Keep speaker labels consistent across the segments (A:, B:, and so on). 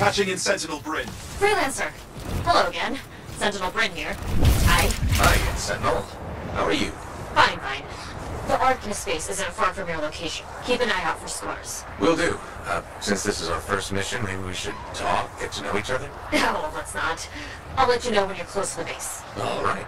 A: Patching in Sentinel Bryn.
B: Freelancer. Hello again. Sentinel Bryn here. Hi.
C: Hi, Sentinel. How are you?
B: Fine, fine. The Arcanist space isn't far from your location. Keep an eye out for scars.
C: Will do. Since this is our first mission, maybe we should talk, get to know each other?
B: No, let's not. I'll let you know when you're close to the base.
C: All right.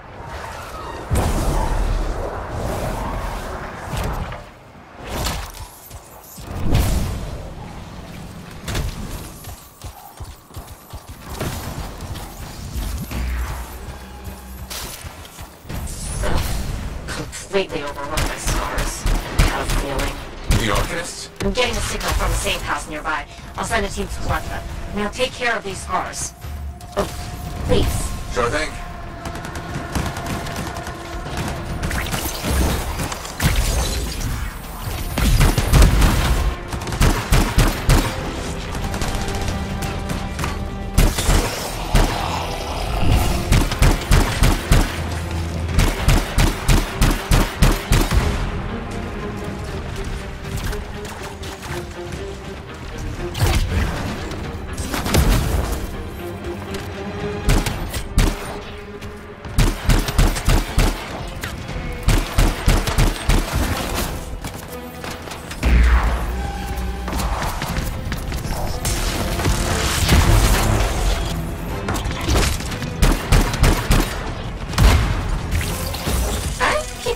B: Completely overrun by scars. I have a feeling.
C: The Arcanists?
B: I'm getting a signal from a safe house nearby. I'll send a team to collect them. Now take care of these scars. Oh, please.
C: Sure thing.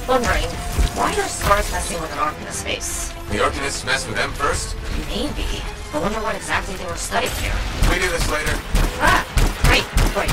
B: Wondering, why are scars messing with an Arcanist space?
C: The Arcanists mess with them first?
B: Maybe. I wonder what exactly they were studying here.
C: We do this later.
B: Ah, great, great.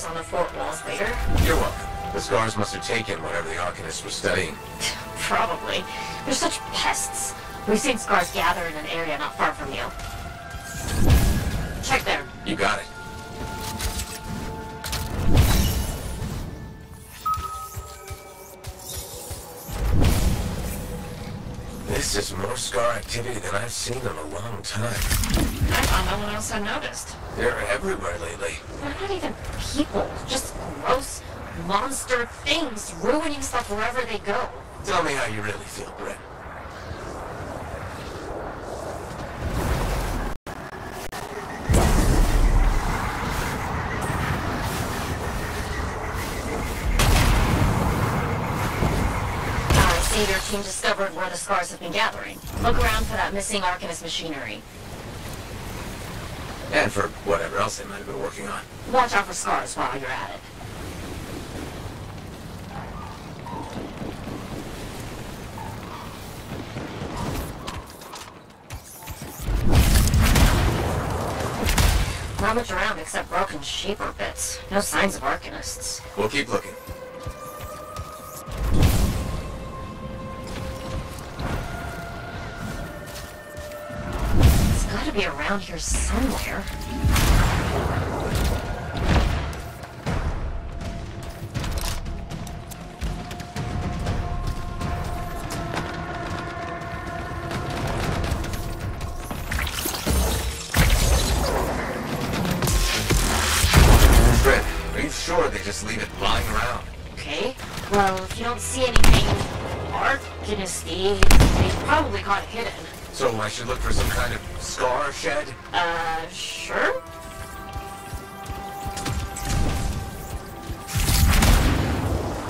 B: On the fort walls later.
C: You're welcome. The scars must have taken whatever the Arcanists were studying.
B: Probably. They're such pests. We've seen scars gather in an area not far from you. Check there.
C: You got it. This is more scar activity than I've seen in a long time.
B: I thought no one else had noticed.
C: They're everywhere lately.
B: They're not even people. Just gross monster things ruining stuff wherever they go.
C: Tell me how you really feel, Brett.
B: Your team discovered where the scars have been gathering. Look around for that missing Arcanist machinery.
C: And for whatever else they might have been working on.
B: Watch out for scars while you're at it. Not much around except broken shaper bits. No signs of Arcanists.
C: We'll keep looking.
B: Gotta be around here somewhere.
C: Fred. sure they just leave it lying around.
B: Okay. Well, if you don't see anything arcanisty, they probably got it hidden.
C: So I should look for some kind of scar shed?
B: Sure?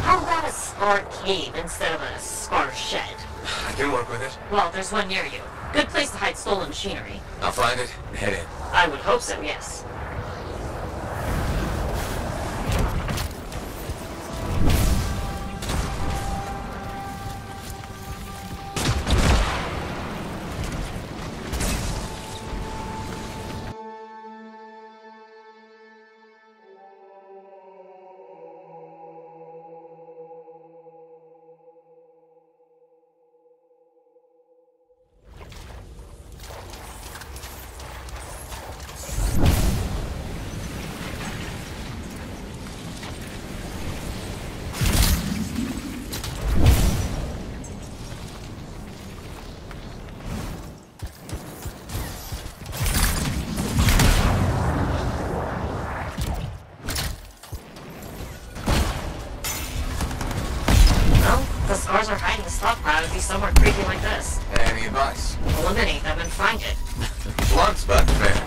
B: How about a scar cave instead of a scar shed?
C: I can work with it.
B: Well, there's one near you. Good place to hide stolen machinery.
C: I'll find it and head in.
B: I would hope so, yes. Scars are hiding the stockpile to be somewhere creepy like this.
C: Any advice?
B: Eliminate them and find it.
C: Blunt's but fair.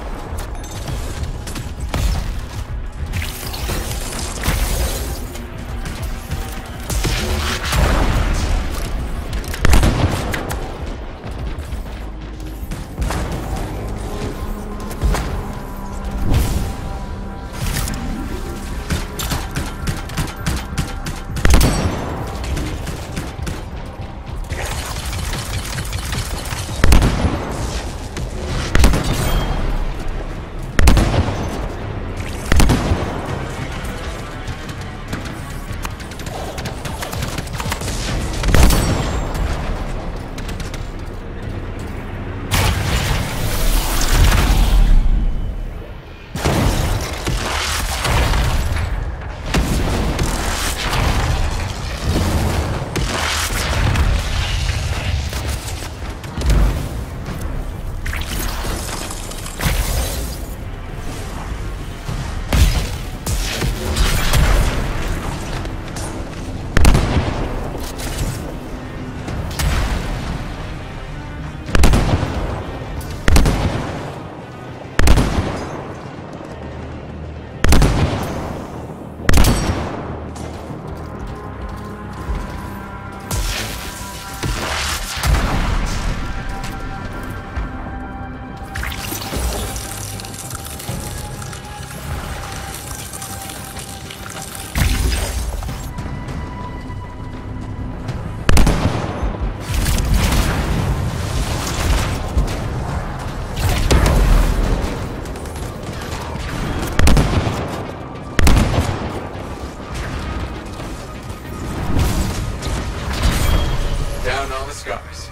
C: Scars.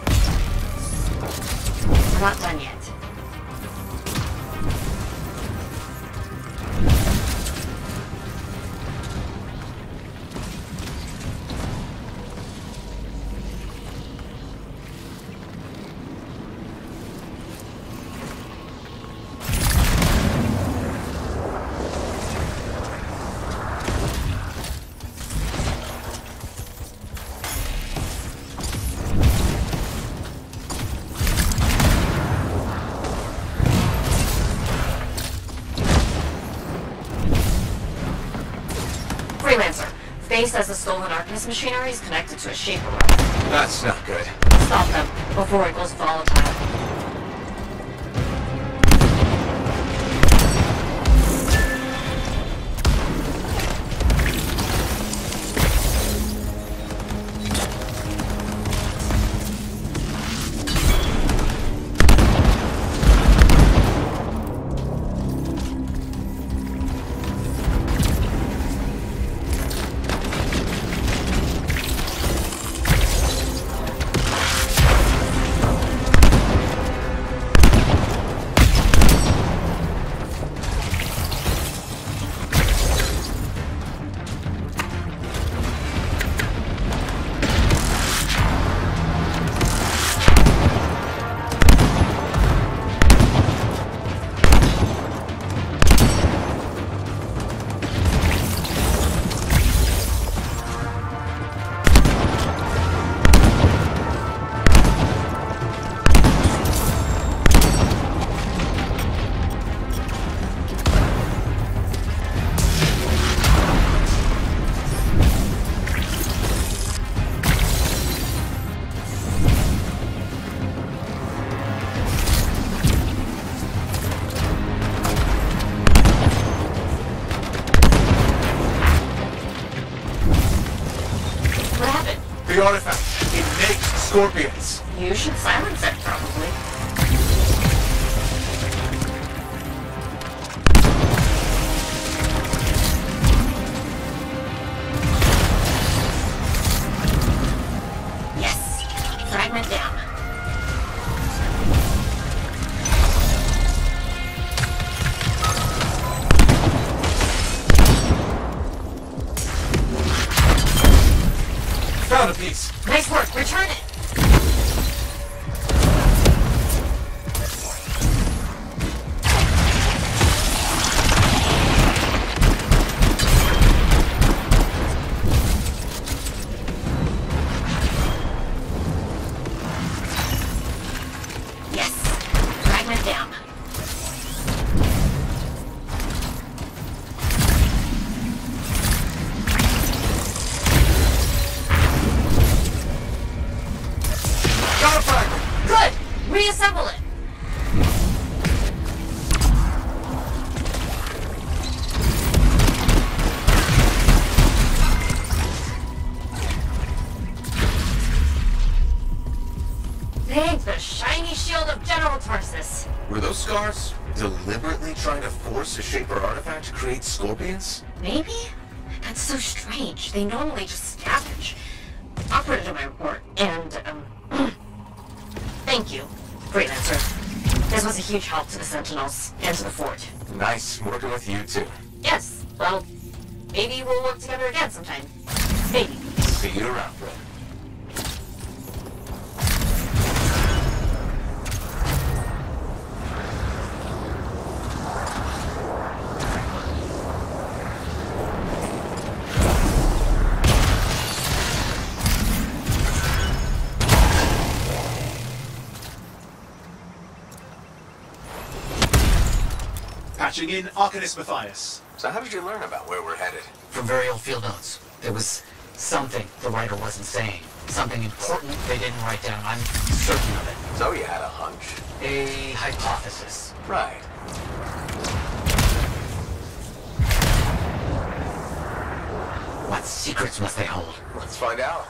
B: We're not done yet. Freelancer. Base says the stolen Arcanist machinery is connected to a shaper room.
C: That's not good.
B: Stop them before it goes volatile.
C: the artifact. It makes scorpions.
B: You should silence it, probably. Yes! Fragment down.
C: Found a piece.
B: Nice work, return it! Yes! Fragment down.
C: Got a fragment.
B: Good! Reassemble it! Thank the shiny shield of General Tarsus.
C: Were those scars deliberately trying to force a Shaper artifact to create scorpions?
B: Maybe? That's so strange. They normally just scavenge. I'll put it in my report. And, thank you, Freelancer. This was a huge help to the Sentinels and to the fort.
C: Nice working with you too.
B: Yes, well, maybe we'll work together again sometime. Maybe.
C: See you around.
A: Patching in Arcanist Matthias.
C: So how did you learn about where we're headed?
D: From very old field notes. There was something the writer wasn't saying. Something important they didn't write down. I'm certain of it.
C: So you had a hunch.
D: A hypothesis.
C: Right.
D: What secrets must they hold?
C: Let's find out.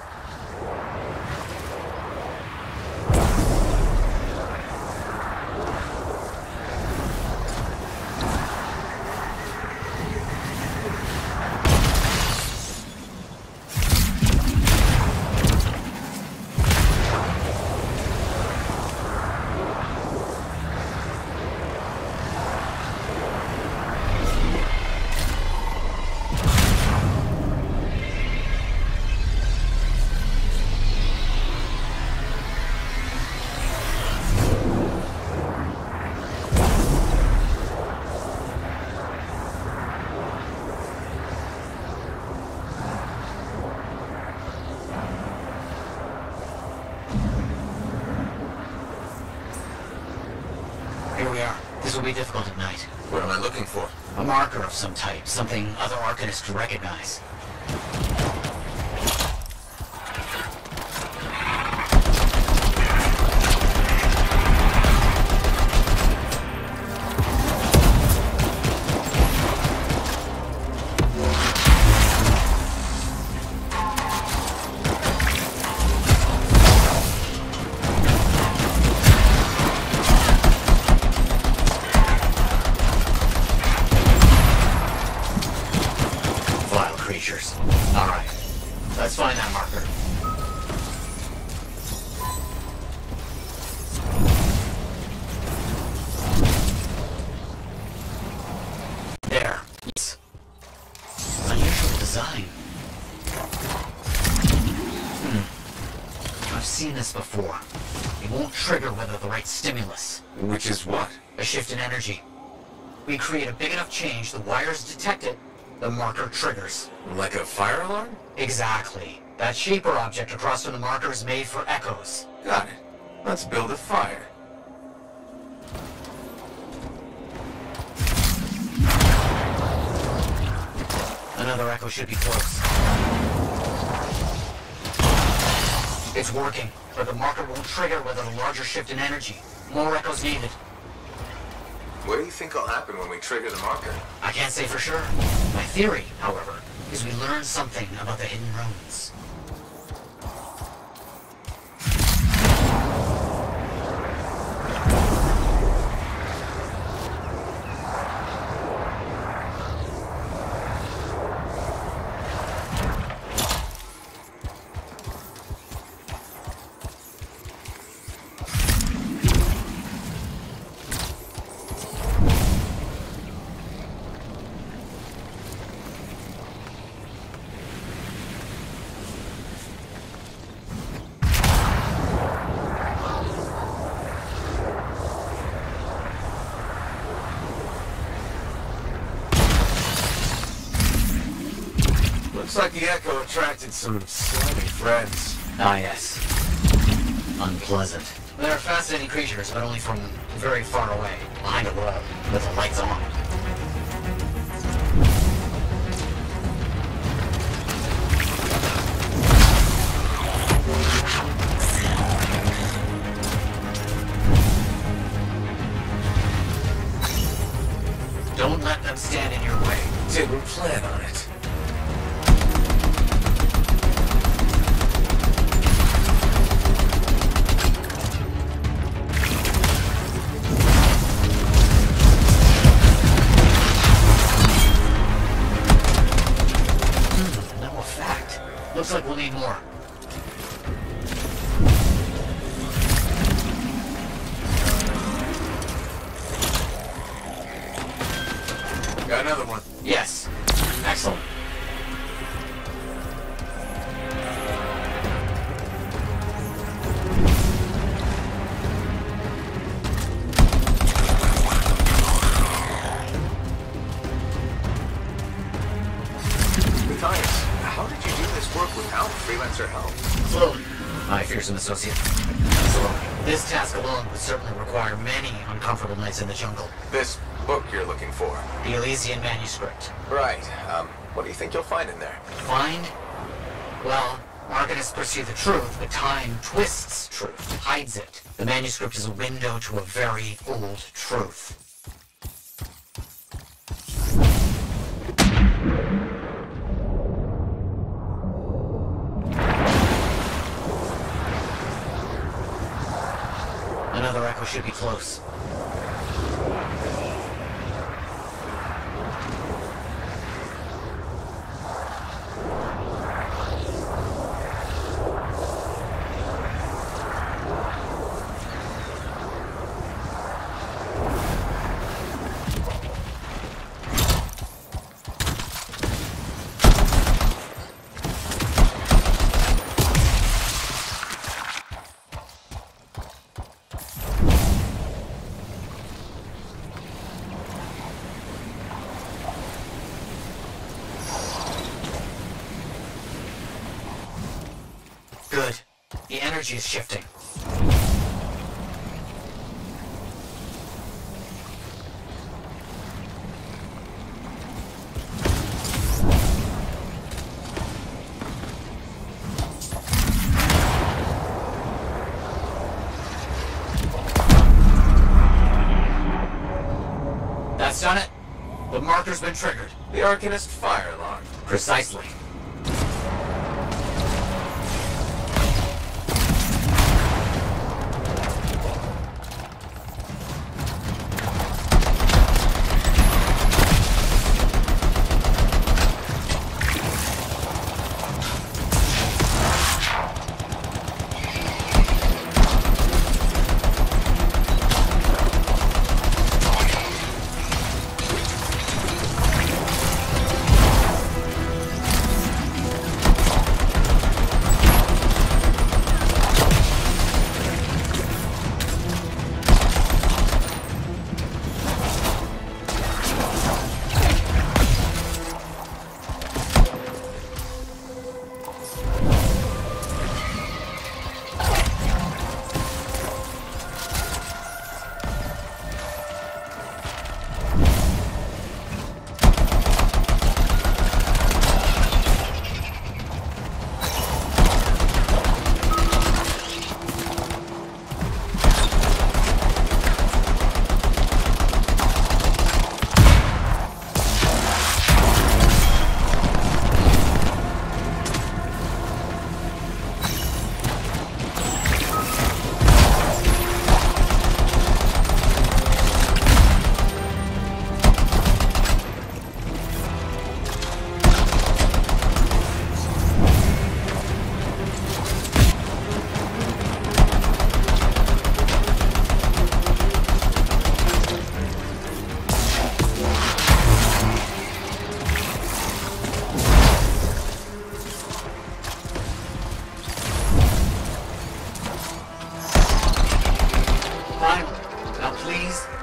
D: Here we are. This will be difficult at night.
C: What am I looking for?
D: A marker of some type. Something other Arcanists could recognize. Alright, let's find that marker. There. Yes. Unusual design. I've seen this before. It won't trigger whether the right stimulus.
C: Which is what?
D: A shift in energy. We create a big enough change, the wires detect it, the marker triggers.
C: Like a fire alarm?
D: Exactly. That shaper object across from the marker is made for echoes.
C: Got it. Let's build a fire.
D: Another echo should be close. It's working, but the marker won't trigger without a larger shift in energy. More echoes needed.
C: What do you think will happen when we trigger the marker?
D: I can't say for sure. My theory, however, is we learn something about the hidden runes.
C: Looks like the echo attracted some slimy friends.
D: Ah, yes. Unpleasant. They're fascinating creatures, but only from very far away, behind a wall, with the lights on. Don't let them stand in your way.
C: Didn't plan on it.
D: No effect. Looks like we'll need more.
C: Got another one.
D: Yes. Excellent.
C: Matthias, how did you do this work without freelancer help?
D: Slowly. My fearsome associate. Slowly. This task alone would certainly require many uncomfortable nights in the jungle.
C: This book you're looking for.
D: The Elysian manuscript.
C: Right. What do you think you'll find in there?
D: Find? Well, arcanists pursue the truth, but time twists truth, hides it. The manuscript is a window to a very old truth. Another echo should be close. Good. The energy is shifting. That's done it. The marker's been triggered.
C: The Arcanist fire alarm.
D: Precisely.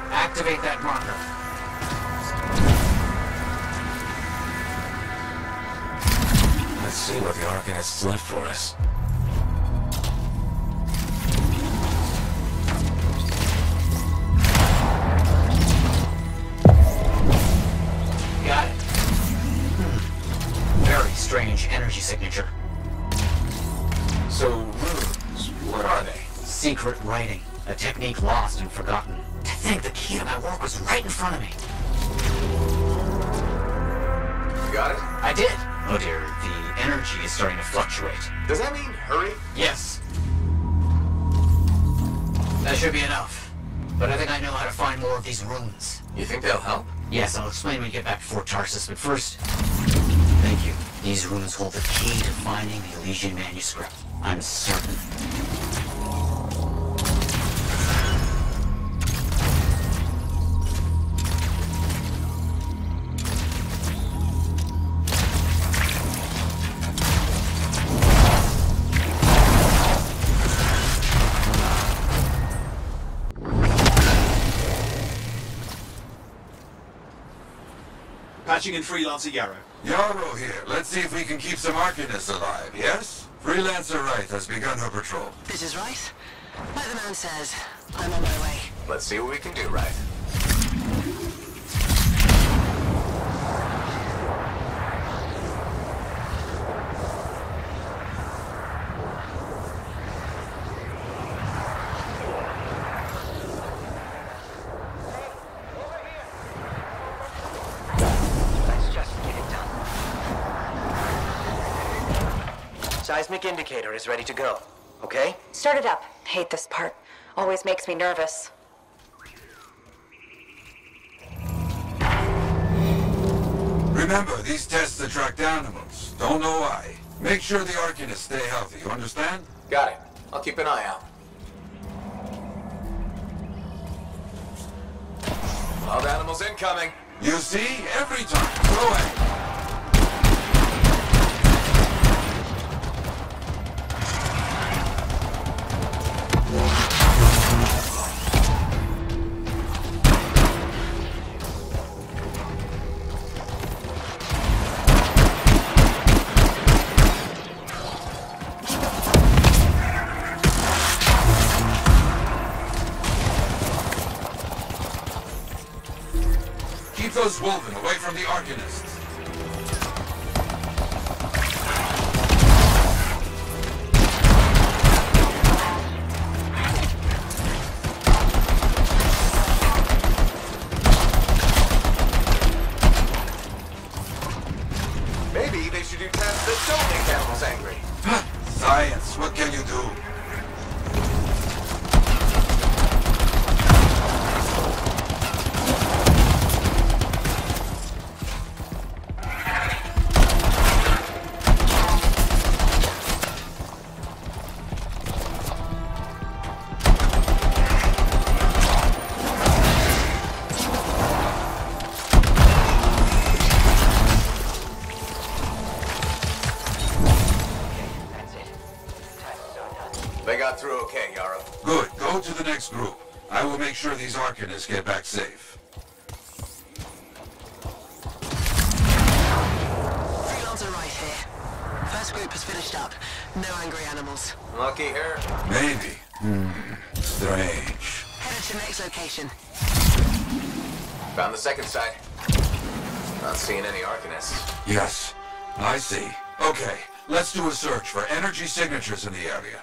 D: Activate that marker.
C: Let's see what the Arcanists left for us.
D: Got it. Very strange energy signature.
C: So, runes, what are they?
D: Secret writing. A technique lost and forgotten. To think the key to my work was right in front of me.
C: You got it?
D: I did. Oh dear, the energy is starting to fluctuate.
C: Does that mean hurry?
D: Yes. That should be enough. But I think I know how to find more of these runes.
C: You think they'll help?
D: Yes, I'll explain when we get back to Fort Tarsus, but first... Thank you. These runes hold the key to finding the Elysian manuscript. I'm certain.
A: Patching in Freelancer Yarrow.
E: Yarrow here. Let's see if we can keep some Arcanists alive, yes? Freelancer Wright has begun her patrol.
F: This is Wright. Like the man says, I'm on my way.
C: Let's see what we can do, right?
G: Seismic indicator is ready to go. Okay?
H: Start it up. Hate this part. Always makes me nervous.
E: Remember, these tests attract animals. Don't know why. Make sure the Arcanists stay healthy, you understand?
C: Got it. I'll keep an eye out. Wild animals incoming.
E: You see? Every time. Go ahead. Keep those Wolven away from the Arcanists.
C: Maybe they should do tests that don't make animals angry.
E: Science, what can you do?
C: They got through okay, Yarrow.
E: Good. Go to the next group. I will make sure these Arcanists get back safe.
F: Freelancer Wright here. First group has finished up. No angry animals.
C: Lucky her.
E: Maybe. Strange.
F: Headed to next location.
C: Found the second site. Not seeing any Arcanists.
E: Yes, I see. Okay, let's do a search for energy signatures in the area.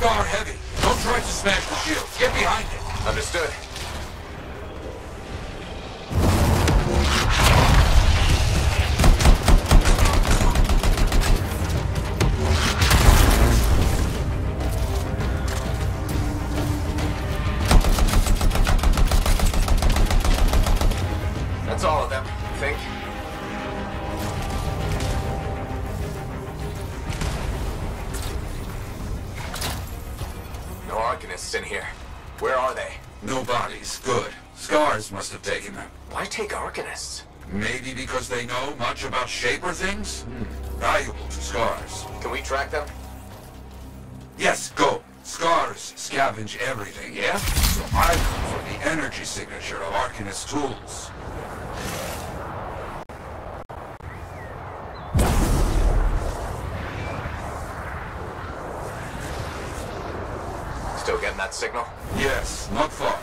E: Scar heavy. Don't try to smash the shield. Get behind it.
C: Understood. Arcanists in here. Where are they?
E: No bodies. Good. Scars must have taken them.
C: Why take Arcanists?
E: Maybe because they know much about Shaper things? Valuable to Scars.
C: Can we track them?
E: Yes, go. Scars scavenge everything, yeah? So I look for the energy signature of Arcanist tools.
C: Still getting that signal?
E: Yes, not far.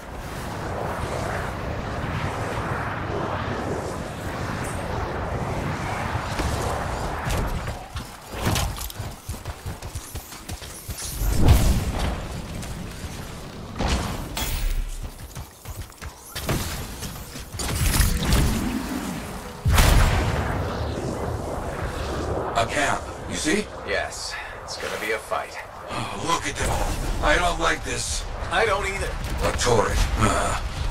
E: A camp, you see?
C: Yes. It's gonna be a fight.
E: Oh, look at them all. I don't like this.
C: I don't either.
E: A turret.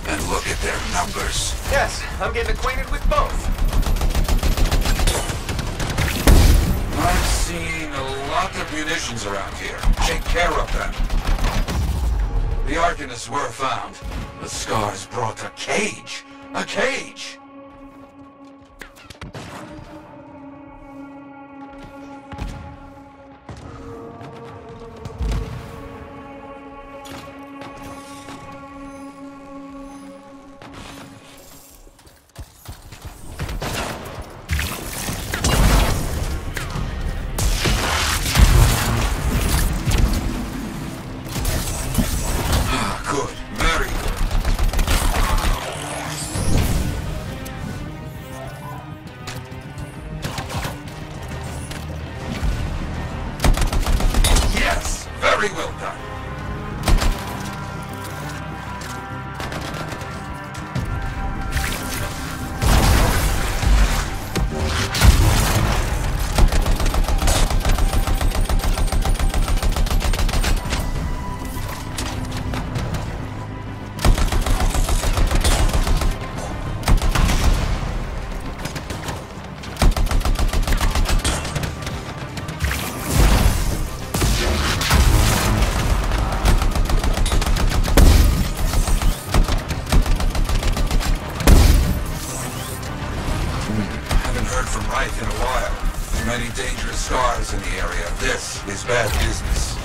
E: And look at their numbers.
C: Yes, I'm getting acquainted with both.
E: I'm seeing a lot of munitions around here. Take care of them. The Arcanists were found. The Scars brought a cage. A cage! Good. Very good. Yes! Very well done. Haven't heard from Reich in a while. Too many dangerous Scars in the area. This is bad business.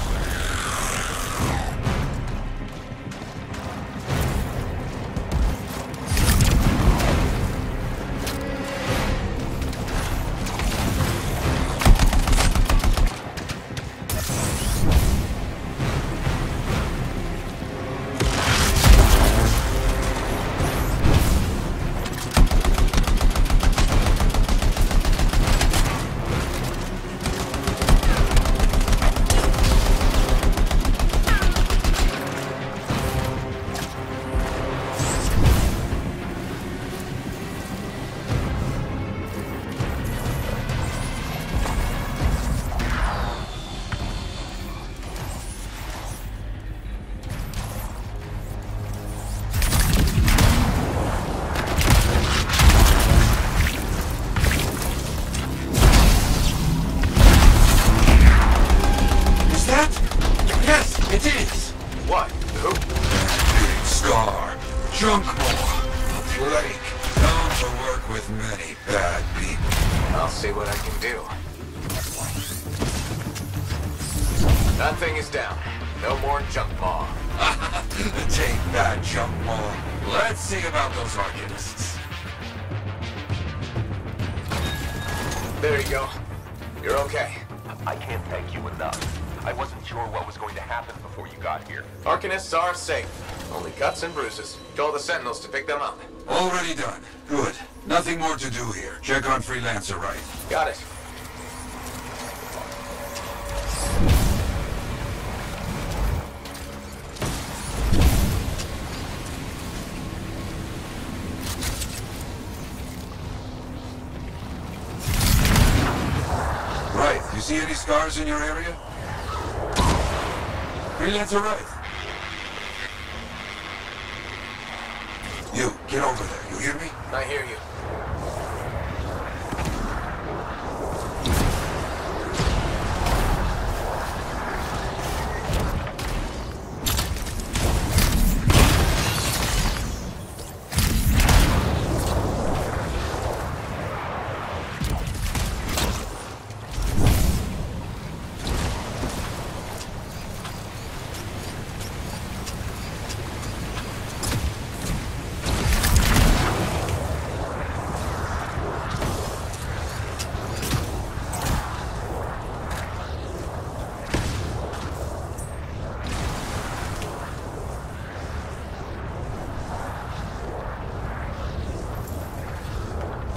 E: It is!
C: What? Who?
E: Big Scar. Junk Maw. A plague. Known to work with many bad people.
C: I'll see what I can do. That thing is down. No more junk maw.
E: Take that, Junk Maw. Let's see about those Arcanists.
C: There you go. You're okay.
I: I can't thank you enough. I wasn't sure what was going to happen before you got here.
C: Arcanists are safe. Only cuts and bruises. Told the Sentinels to pick them up.
E: Already done. Good. Nothing more to do here. Check on Freelancer Right.
C: Got it.
E: Right. You see any Scars in your area? Freelancer Right. You, get over there. You hear me?
C: I hear you.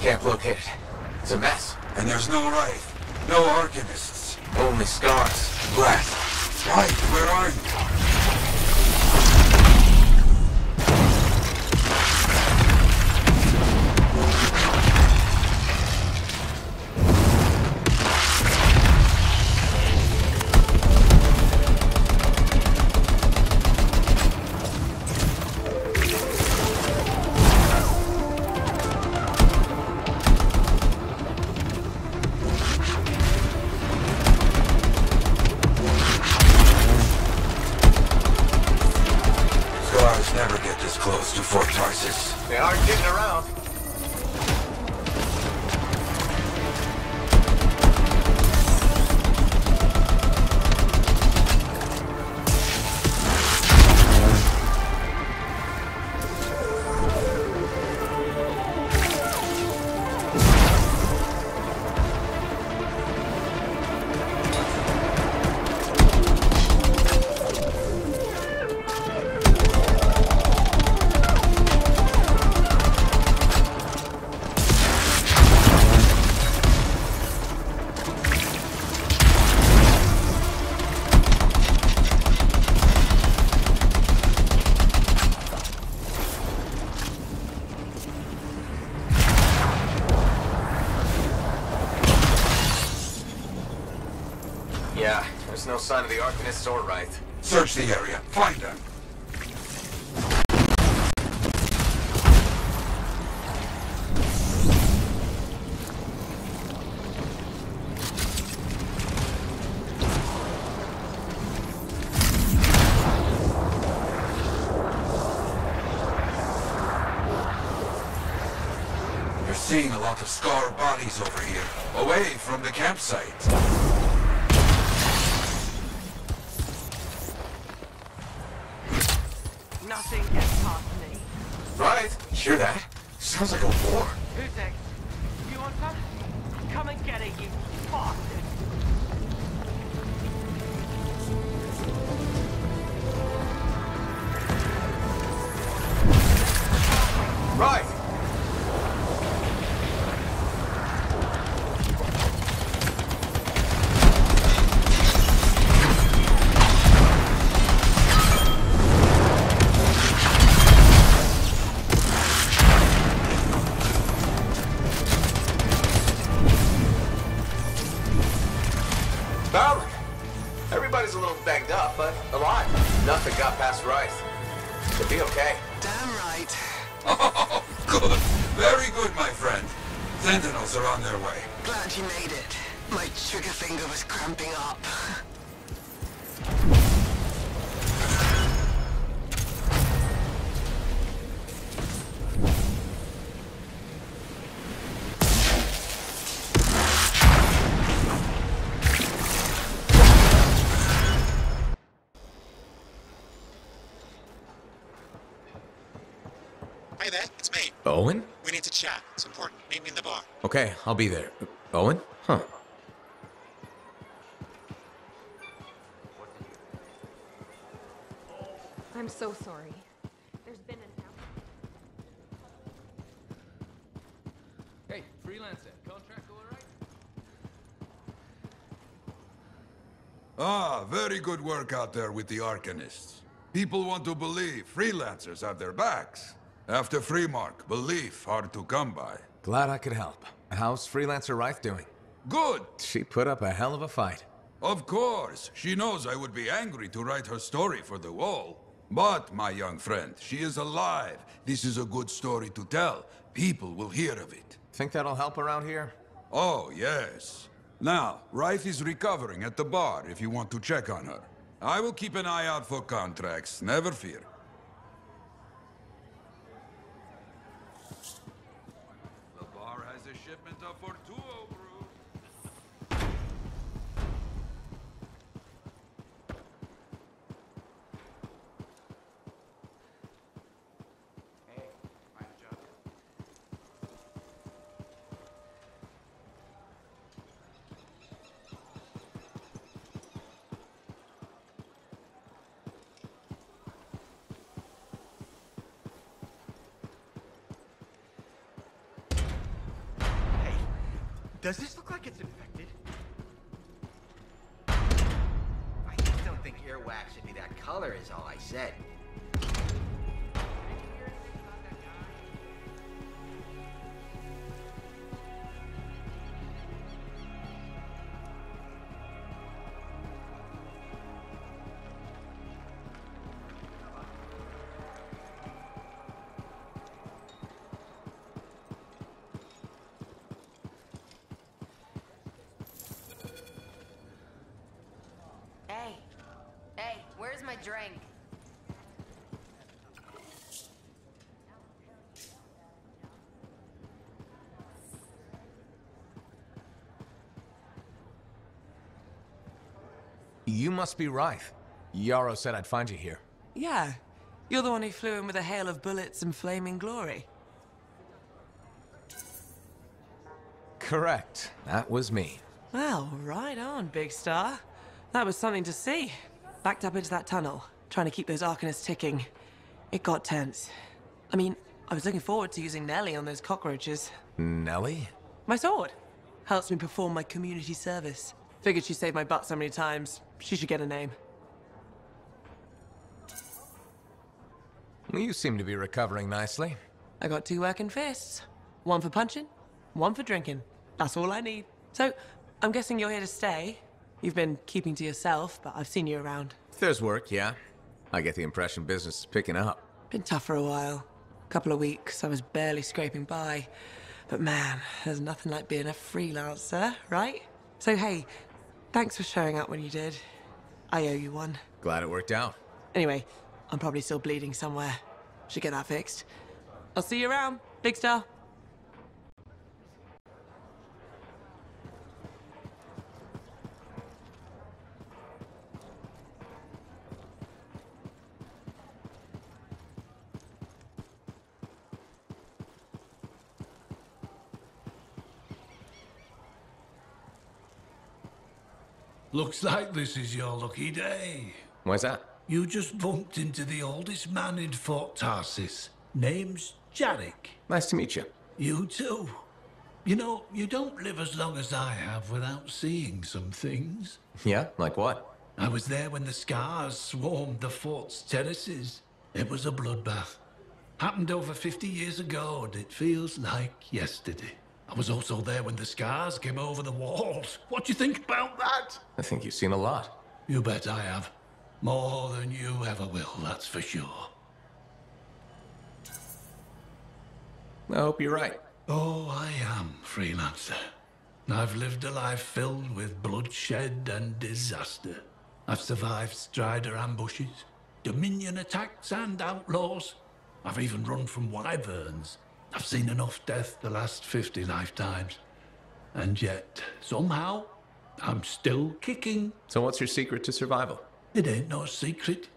C: Can't locate it. It's a mess.
E: And there's no Wraith. No Arcanists.
C: Only scars.
E: Glass. Right, where are you? Never get this close to Fort Tarsus.
G: They aren't getting around. Yeah, there's no sign of the Arcanists or Wraith.
E: Search the area. Find them. You're seeing a lot of scar bodies over here, away from the campsite.
F: Nothing gets past me.
C: Right? Hear that? Sounds like a war.
F: Who's next? You want some? Come and get it, you bastard!
G: Right! Well, everybody's a little banged up, but alive. Nothing got past Wraith. Could be okay.
F: Damn right.
E: Oh, good. Very good, my friend. Sentinels are on their way.
F: Glad you made it. My trigger finger was cramping up.
A: Hey there, it's me.
J: Owen?
A: We need to chat. It's important. Meet me in the bar.
J: Okay, I'll be there. Owen? Huh.
H: I'm so sorry. There's been an
K: Hey, freelancer, contract all right?
E: Ah, very good work out there with the Arcanists. People want to believe freelancers have their backs. After Freemark, belief hard to come by.
J: Glad I could help. How's Freelancer Wraith doing?
E: Good!
J: She put up a hell of a fight.
E: Of course, she knows I would be angry to write her story for the wall. But, my young friend, she is alive. This is a good story to tell. People will hear of it.
J: Think that'll help around here?
E: Oh, yes. Now, Wraith is recovering at the bar if you want to check on her. I will keep an eye out for contracts, never fear. The bar has a shipment of Fortuo brew.
L: Does this look like it's infected? I just don't think earwax should be that color is all I said.
M: Hey, where's my drink?
J: You must be Rythe. Yarrow said I'd find you here.
F: Yeah. You're the one who flew in with a hail of bullets and flaming glory.
J: Correct. That was me.
F: Well, right on, big star. That was something to see. Backed up into that tunnel, trying to keep those Arcanists ticking. It got tense. I mean, I was looking forward to using Nellie on those cockroaches.
J: Nellie?
F: My sword. Helps me perform my community service. Figured she saved my butt so many times. She should get a name.
J: You seem to be recovering nicely.
F: I got 2 working fists. 1 for punching, 1 for drinking. That's all I need. So, I'm guessing you're here to stay. You've been keeping to yourself, but I've seen you around.
J: If there's work, yeah. I get the impression business is picking up.
F: Been tough for a while. Couple of weeks, I was barely scraping by. But man, there's nothing like being a freelancer, right? So hey, thanks for showing up when you did. I owe you one.
J: Glad it worked out.
F: Anyway, I'm probably still bleeding somewhere. Should get that fixed. I'll see you around, big star.
N: Looks like this is your lucky day.
J: Why's that?
N: You just bumped into the oldest man in Fort Tarsis. Name's Jarek.
J: Nice to meet you.
N: You too. You know, you don't live as long as I have without seeing some things.
J: Yeah? Like what?
N: I was there when the scars swarmed the fort's terraces. It was a bloodbath. Happened over 50 years ago, and it feels like yesterday. I was also there when the scars came over the walls. What do you think about that?
J: I think you've seen a lot.
N: You bet I have. More than you ever will, that's for sure.
J: I hope you're right.
N: Oh, I am, freelancer. I've lived a life filled with bloodshed and disaster. I've survived Strider ambushes, Dominion attacks and outlaws. I've even run from wyverns. I've seen enough death the last 50 lifetimes. And yet, somehow, I'm still kicking.
J: So what's your secret to survival?
N: It ain't no secret.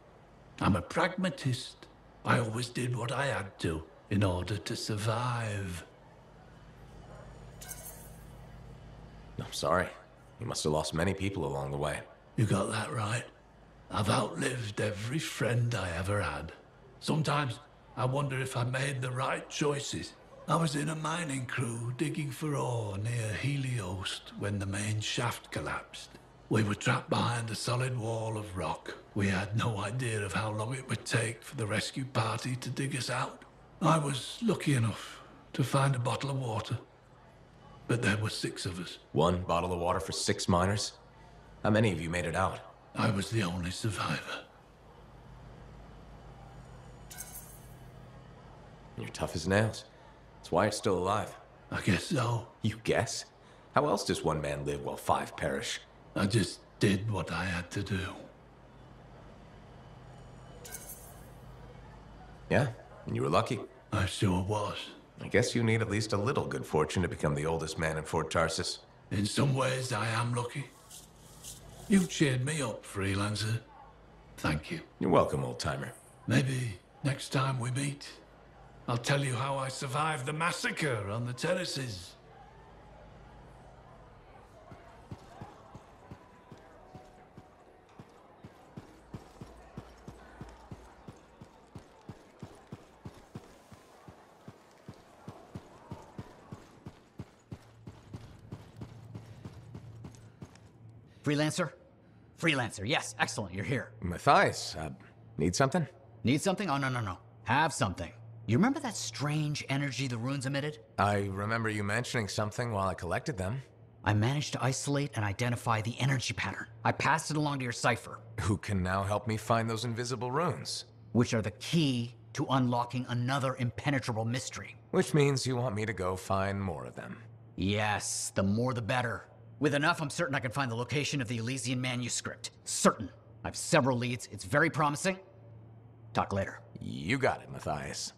N: I'm a pragmatist. I always did what I had to in order to survive.
J: I'm sorry. You must have lost many people along the way.
N: You got that right. I've outlived every friend I ever had. Sometimes I wonder if I made the right choices. I was in a mining crew digging for ore near Heliost when the main shaft collapsed. We were trapped behind a solid wall of rock. We had no idea of how long it would take for the rescue party to dig us out. I was lucky enough to find a bottle of water. But there were 6 of us.
J: 1 bottle of water for 6 miners? How many of you made it out?
N: I was the only survivor.
J: You're tough as nails. That's why you're still alive.
N: I guess so.
J: You guess? How else does 1 man live while 5 perish?
N: I just did what I had to do.
J: Yeah, and you were lucky.
N: I sure was.
J: I guess you need at least a little good fortune to become the oldest man in Fort Tarsis.
N: In some ways, I am lucky. You cheered me up, freelancer. Thank you.
J: You're welcome, old-timer.
N: Maybe next time we meet, I'll tell you how I survived the massacre on the terraces.
M: Freelancer? Freelancer, yes, excellent, you're here.
J: Matthias, need something?
M: Need something? Oh, no. Have something. You remember that strange energy the runes emitted?
J: I remember you mentioning something while I collected them.
M: I managed to isolate and identify the energy pattern. I passed it along to your cipher.
J: Who can now help me find those invisible runes?
M: Which are the key to unlocking another impenetrable mystery.
J: Which means you want me to go find more of them.
M: Yes, the more the better. With enough, I'm certain I can find the location of the Elysian manuscript. Certain. I have several leads. It's very promising. Talk later.
J: You got it, Matthias.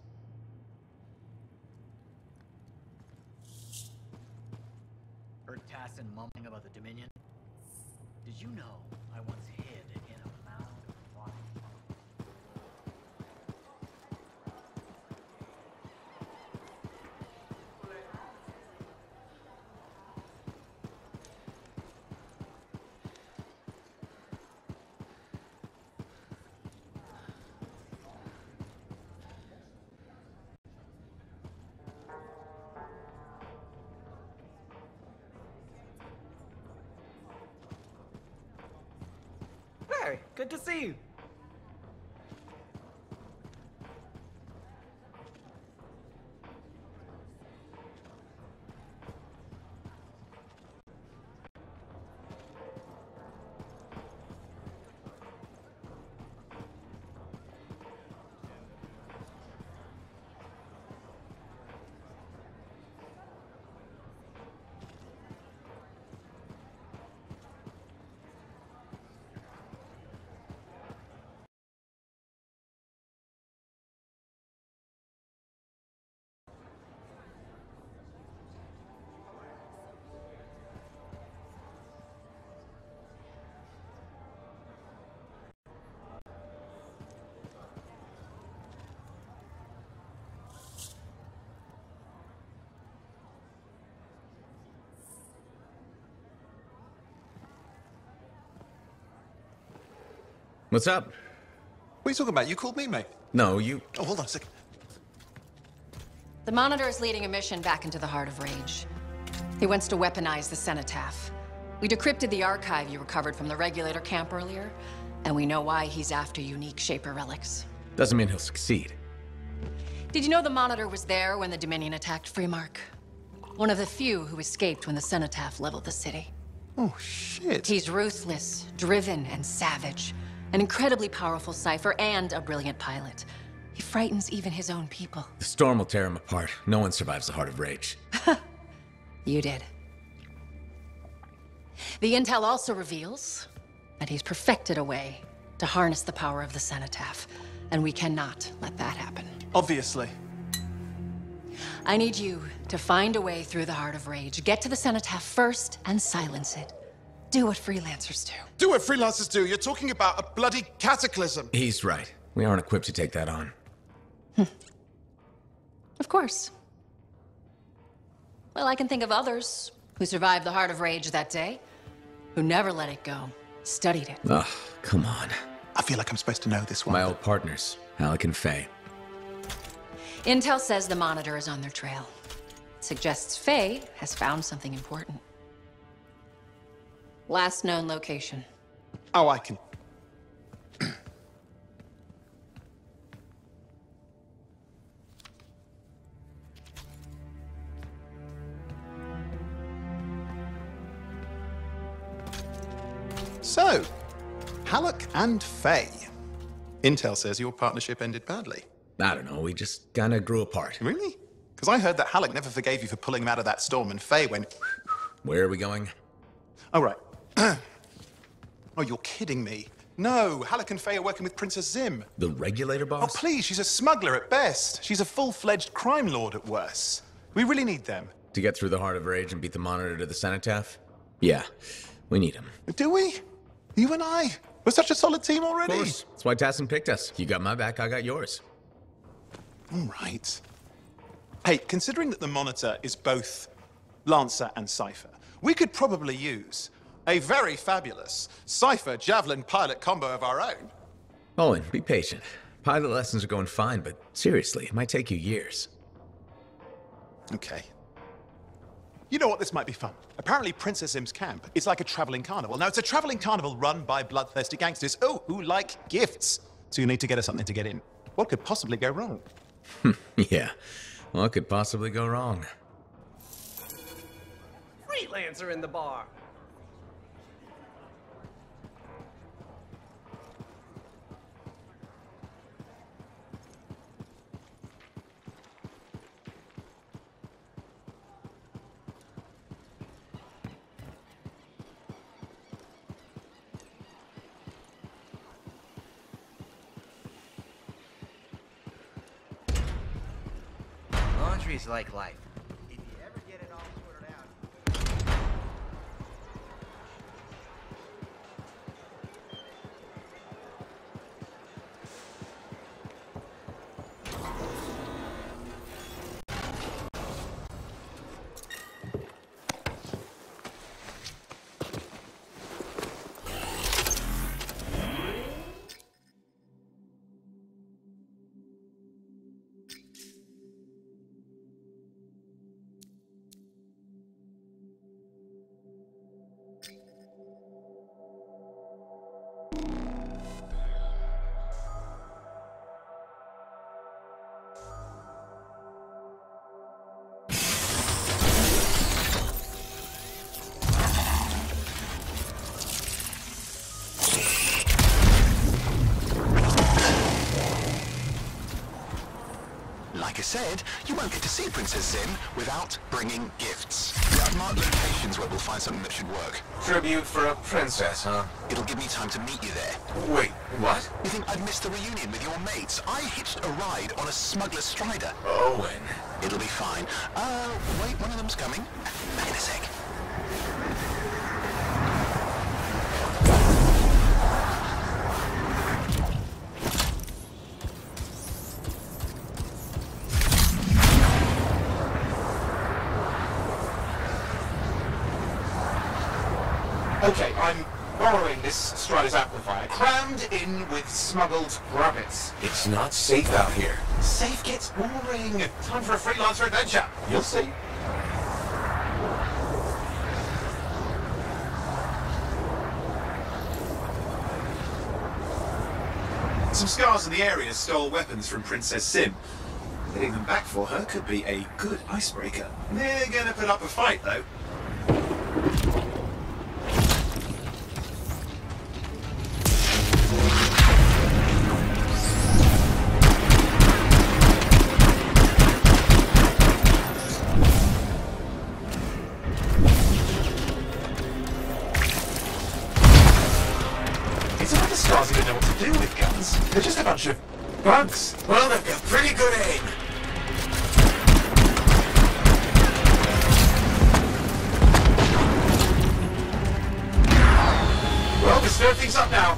M: Heard Tassin mumbling about the Dominion? Did you know I once hid in a mound of water?
O: Hey, good to see you.
J: What's up?
A: What are you talking about? You called me, mate.
J: No, you...
A: Oh, hold on a second.
P: The Monitor is leading a mission back into the Heart of Rage. He wants to weaponize the Cenotaph. We decrypted the archive you recovered from the Regulator camp earlier, and we know why he's after unique Shaper relics.
J: Doesn't mean he'll succeed.
P: Did you know the Monitor was there when the Dominion attacked Freemark? One of the few who escaped when the Cenotaph leveled the city.
A: Oh, shit.
P: He's ruthless, driven, and savage. An incredibly powerful cipher and a brilliant pilot. He frightens even his own people.
J: The storm will tear him apart. No one survives the Heart of Rage.
P: You did. The intel also reveals that he's perfected a way to harness the power of the Cenotaph, and we cannot let that happen.
A: Obviously.
P: I need you to find a way through the Heart of Rage, get to the Cenotaph first, and silence it. Do what freelancers do.
A: Do what freelancers do? You're talking about a bloody cataclysm.
J: He's right. We aren't equipped to take that on.
P: Of course. Well, I can think of others who survived the Heart of Rage that day, who never let it go, studied it.
J: Ugh, come on.
A: I feel like I'm supposed to know this one.
J: My old partners, Alec and Faye.
P: Intel says the Monitor is on their trail. Suggests Faye has found something important. Last known location.
A: Oh, I can... So, Halleck and Faye. Intel says your partnership ended badly.
J: I don't know, we just kinda grew apart.
A: Really? Because I heard that Halleck never forgave you for pulling him out of that storm, and Faye went...
J: Where are we going?
A: Oh, right. Oh, you're kidding me. No, Halleck and Faye are working with Princess Zim.
J: The Regulator boss?
A: Oh, please, she's a smuggler at best. She's a full-fledged crime lord at worst. We really need them.
J: To get through the Heart of Rage and beat the Monitor to the Cenotaph? Yeah, we need him.
A: Do we? You and I? We're such a solid team already.
J: Of course. That's why Tassin picked us. You got my back, I got yours.
A: All right. Hey, considering that the Monitor is both Lancer and Sci-Fi, we could probably use a very fabulous Sci-Fi Javelin pilot combo of our own.
J: Owen, be patient. Pilot lessons are going fine, but seriously, it might take you years.
A: Okay. You know what? This might be fun. Apparently, Princess Im's camp is like a traveling carnival. Now, it's a traveling carnival run by bloodthirsty gangsters, who like gifts. So you need to get us something to get in. What could possibly go wrong?
J: Yeah, what could possibly go wrong?
O: Freelancer in the bar.
L: Laundry is like life. If you ever get it all sorted out...
Q: Like I said, you won't get to see Princess Zim without bringing gifts. I've marked locations where we'll find something that should work.
C: Tribute for a princess, huh?
Q: It'll give me time to meet you there.
C: Wait, what?
Q: You think I'd missed the reunion with your mates? I hitched a ride on a smuggler strider.
C: Owen.
Q: It'll be fine. Wait, one of them's coming. Back in a sec.
C: Okay, I'm borrowing this Strider's amplifier, crammed in with smuggled rabbits. It's not safe out here.
A: Safe gets boring. Time for a freelancer adventure. You'll see. Some scars in the area stole weapons from Princess Sim. Getting them back for her could be a good icebreaker. They're gonna put up a fight, though. Scars even know what to do with guns. They're just a bunch of bugs.
C: Well, they've got pretty good aim.
A: Well, we stir things up now.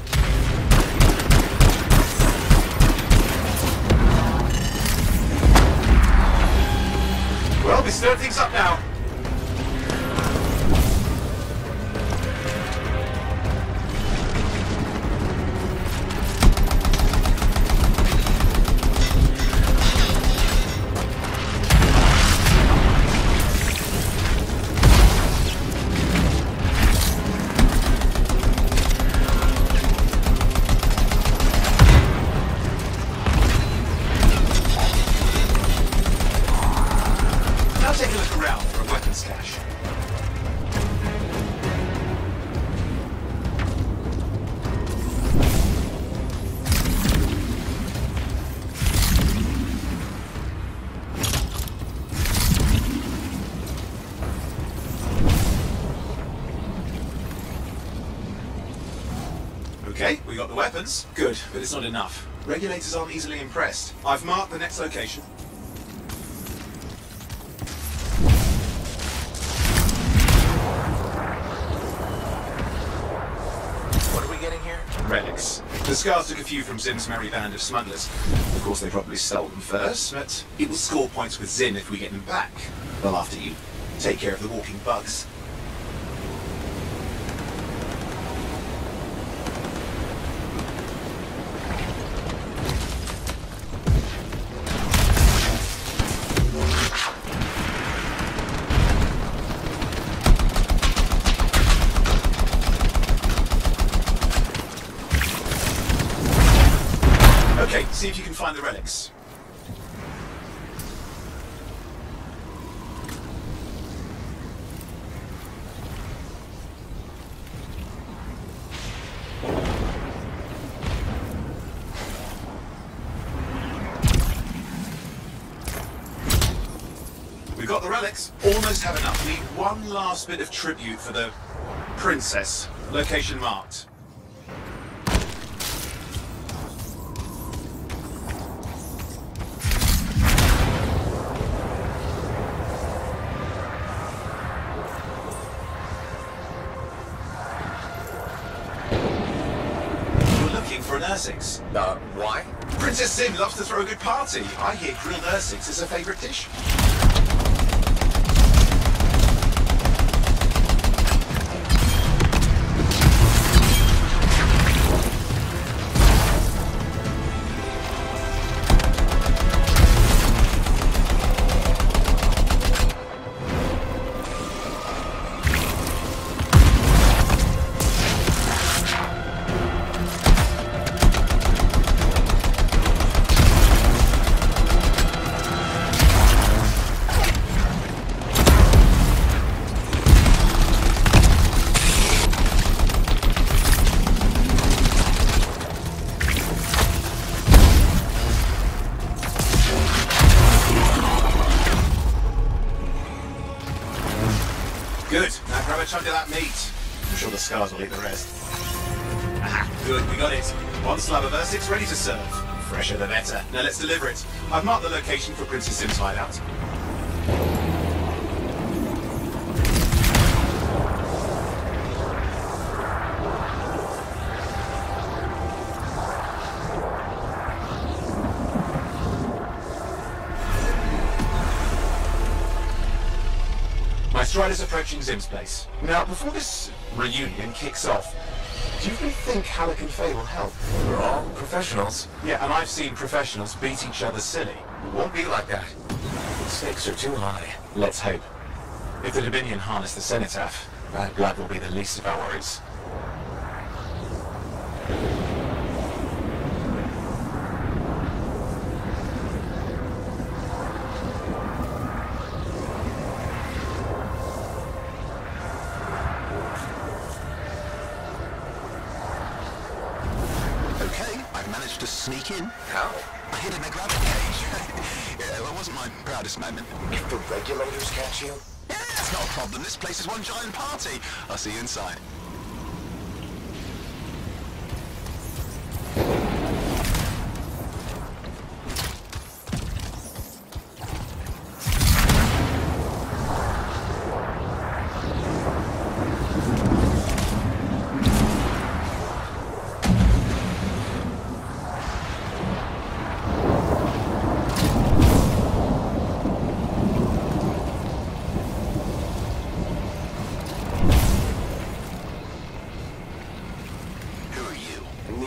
A: Well, we stir things up now. Take a look around for a weapons cache. Okay, we got the weapons. Good, but it's not enough. Regulators aren't easily impressed. I've marked the next location. Relics. The Scars took a few from Zim's merry band of smugglers. Of course, they probably stole them first, but it will score points with Zim if we get them back. Well, after you take care of the walking bugs. see if you can find the relics. We've got the relics. Almost have enough. Need one last bit of tribute for the princess. Location marked. You're looking for an Ursix.
G: Why?
A: Princess Sim loves to throw a good party. I hear grilled Ursix is her favorite dish. Good. Now grab a chunk of that meat. I'm sure the scars will eat the rest. Aha, good, we got it. One slab of Ursix ready to serve. Fresher the better. Now let's deliver it. I've marked the location for Princess Sim's hideout. My Strider's approaching Zim's place. Now, before this reunion kicks off, do you really think Halleck and Faye will help?
G: We're all professionals.
A: Yeah, and I've seen professionals beat each other silly.
G: It won't be like that. The stakes are too high.
A: Let's hope. If the Dominion harness the Cenotaph, bad blood will be the least of our worries.
Q: To sneak in.
G: How?
Q: I hid in a grab cage. Yeah, that wasn't my proudest moment.
G: If the regulators catch you?
Q: Yeah, that's not a problem. This place is one giant party. I'll see you inside.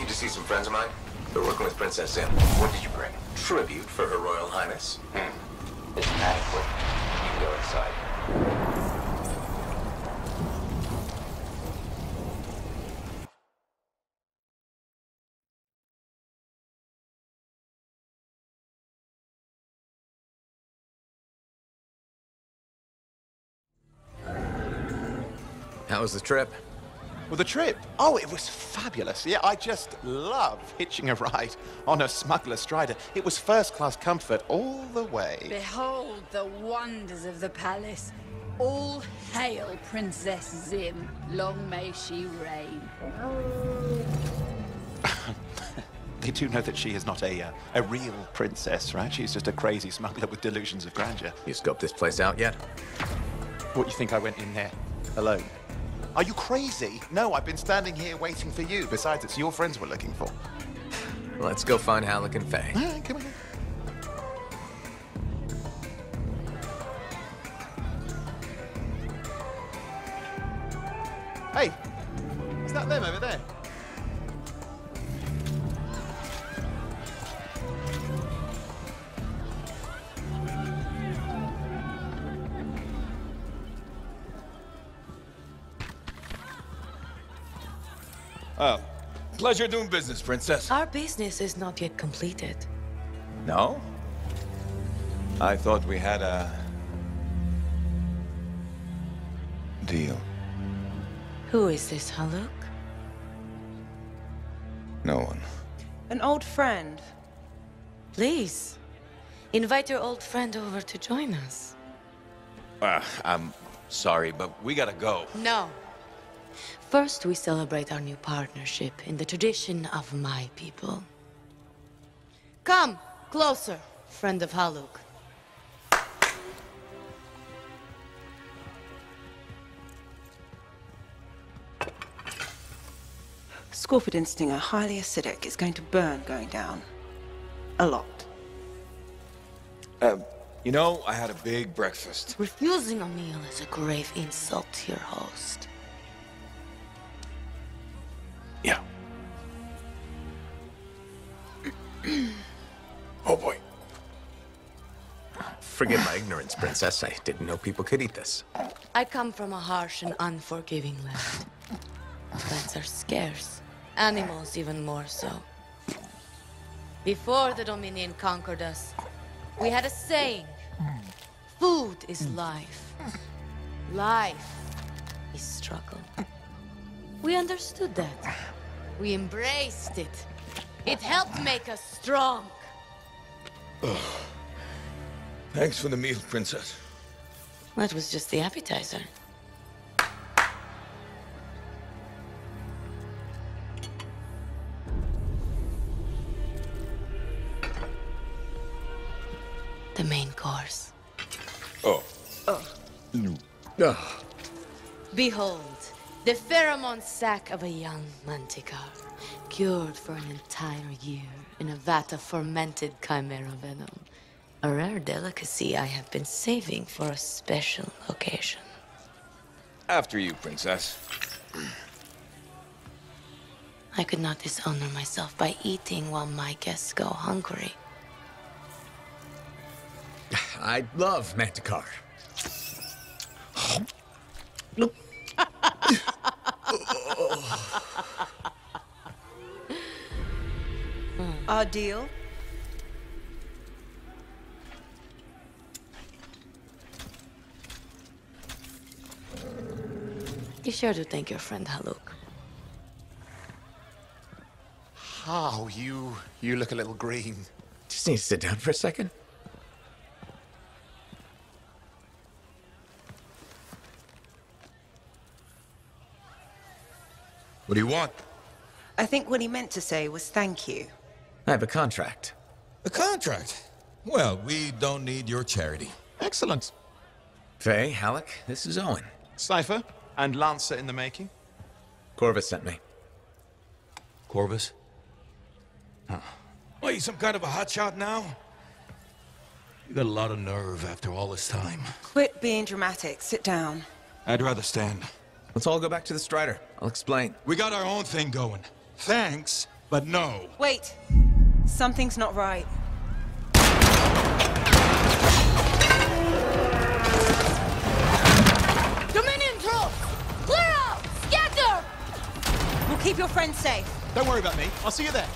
G: See some friends of mine? They're working with Princess Sim. What did you bring? Tribute for Her Royal Highness. It's adequate. You can go inside.
J: How was the trip?
A: Well, the trip? Oh, it was fabulous. Yeah, I just love hitching a ride on a smuggler strider. It was first-class comfort all the way.
R: Behold the wonders of the palace. All hail Princess Zim. Long may she reign.
A: They do know that she is not a real princess, right? She's just a crazy smuggler with delusions of grandeur.
J: You scoped this place out yet?
A: What, you think I went in there alone? Are you crazy? No, I've been standing here waiting for you. Besides, it's your friends we're looking for.
J: Let's go find Halleck and Faye.
A: All right, come on. Hey, is that them over there? Oh,
E: Pleasure doing business, Princess.
F: Our business is not yet completed.
G: No? I thought we had a... deal.
F: Who is this, Haluk?
G: No one.
F: An old friend. Please, invite your old friend over to join us.
G: I'm sorry, but we gotta go.
F: No. First, we celebrate our new partnership in the tradition of my people. Come, closer, friend of Haluk.
S: Scorpidin stinger, highly acidic. It's going to burn going down. A lot.
E: You know, I had a big breakfast.
F: Refusing a meal is a grave insult to your host.
E: Yeah. Oh boy.
J: Forgive my ignorance, Princess. I didn't know people could eat this.
F: I come from a harsh and unforgiving land. Plants are scarce. Animals even more so. Before the Dominion conquered us, we had a saying. Food is life. Life is struggle. We understood that. We embraced it. It helped make us strong.
E: Thanks for the meal, Princess.
F: That was just the appetizer. The main course.
E: Oh.
F: Behold, the pheromone sac of a young manticore, cured for an entire year in a vat of fermented chimera venom. A rare delicacy I have been saving for a special occasion.
E: After you, Princess.
F: I could not dishonor myself by eating while my guests go hungry.
J: I love Manticore.
S: Our deal?
F: Be sure to thank your friend Haluk.
A: Oh, you look a little green.
J: Just need to sit down for a second.
E: What do you want?
S: I think what he meant to say was thank you.
J: I have a contract.
E: A contract? Well, we don't need your charity.
A: Excellent.
J: Faye, Halleck, this is Owen.
A: Sci-Fi and Lancer in the making.
J: Corvus sent me.
E: Corvus? Huh. What, you some kind of a hotshot now? You got a lot of nerve after all this time.
S: Quit being dramatic. Sit down.
E: I'd rather stand.
J: Let's all go back to the Strider. I'll explain.
E: We got our own thing going. Thanks, but no.
S: Wait. Something's not right.
R: Dominion troops! Clear out! Scatter!
S: We'll keep your friends safe.
A: Don't worry about me. I'll see you there.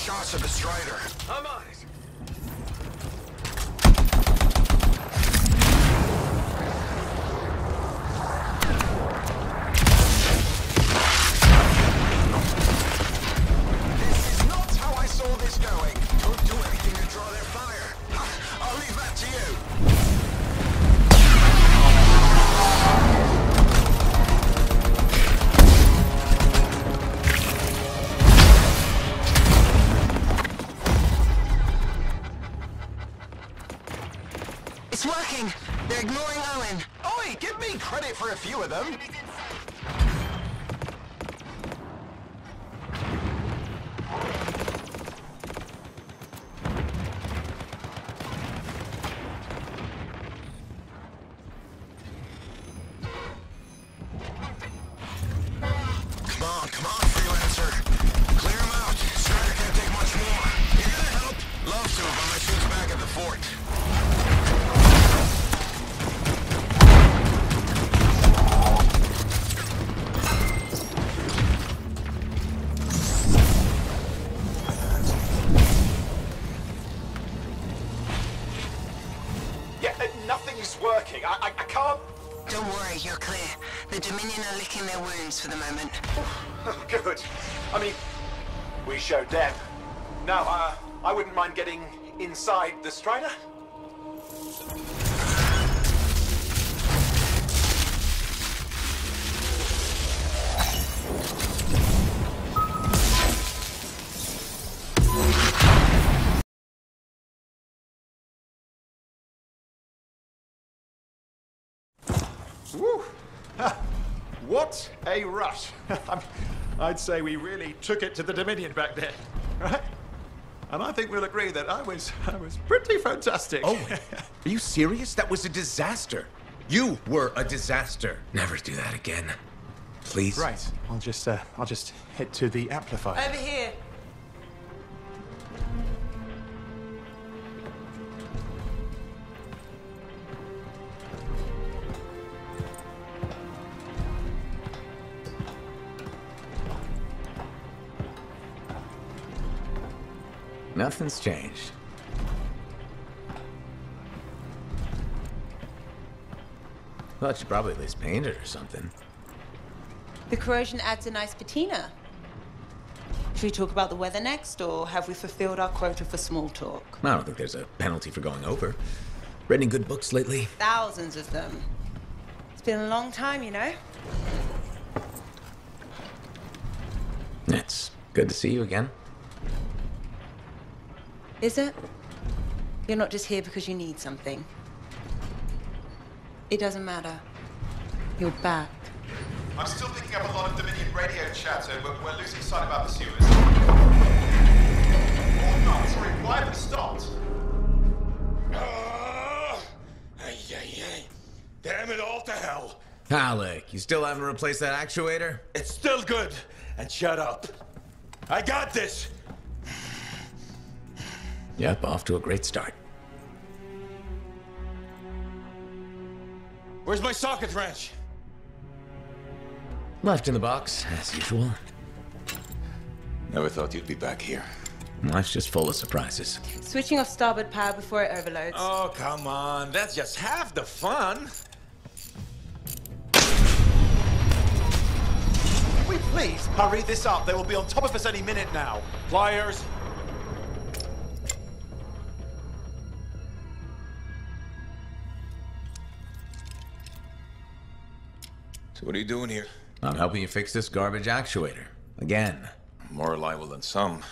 Q: shots of the Strider.
E: I'm on it.
Q: This is not how I saw this going. Don't do anything to draw their fire. I'll leave that to you.
L: It's working! They're ignoring Owen!
Q: Oi, give me credit for a few of them! Come on, Freelancer! Clear them out! Strider can't take much more! You gonna help? Love to, but my ship's back at the fort.
A: Nothing's working. I can't...
L: Don't worry, you're clear. The Dominion are licking their wounds for the moment.
A: Oh, good. I mean, we showed them. Now, I wouldn't mind getting inside the Strider. Woo! What a rush! I'd say we really took it to the Dominion back there, right? And I think we'll agree that I was pretty fantastic.
G: Oh, are you serious? That was a disaster. You were a disaster. Never do that again, please.
A: Right. I'll just head to the amplifier.
F: Over here.
J: Nothing's changed. Thought you probably at least painted or something.
S: The corrosion adds a nice patina. Should we talk about the weather next, or have we fulfilled our quota for small talk?
J: I don't think there's a penalty for going over. Read any good books lately?
S: Thousands of them. It's been a long time, you know?
J: It's good to see you again.
S: Is it? You're not just here because you need something. It doesn't matter. You're back.
A: I'm still picking up a lot of Dominion radio chatter, but we're losing sight of our pursuers. Or not, sorry, why have we stopped?
E: Damn it all to hell!
J: Alec, you still haven't replaced that actuator?
E: It's still good! And shut up! I got this!
J: Yep, off to a great start.
E: Where's my socket wrench?
J: Left in the box, as usual.
E: Never thought you'd be back here.
J: Life's just full of surprises.
S: Switching off starboard power before it overloads.
E: Oh, come on. That's just half the fun.
A: Can we please hurry this up? They will be on top of us any minute now.
E: Pliers. So what are you doing here?
J: I'm helping you fix this garbage actuator. Again.
E: More reliable than some.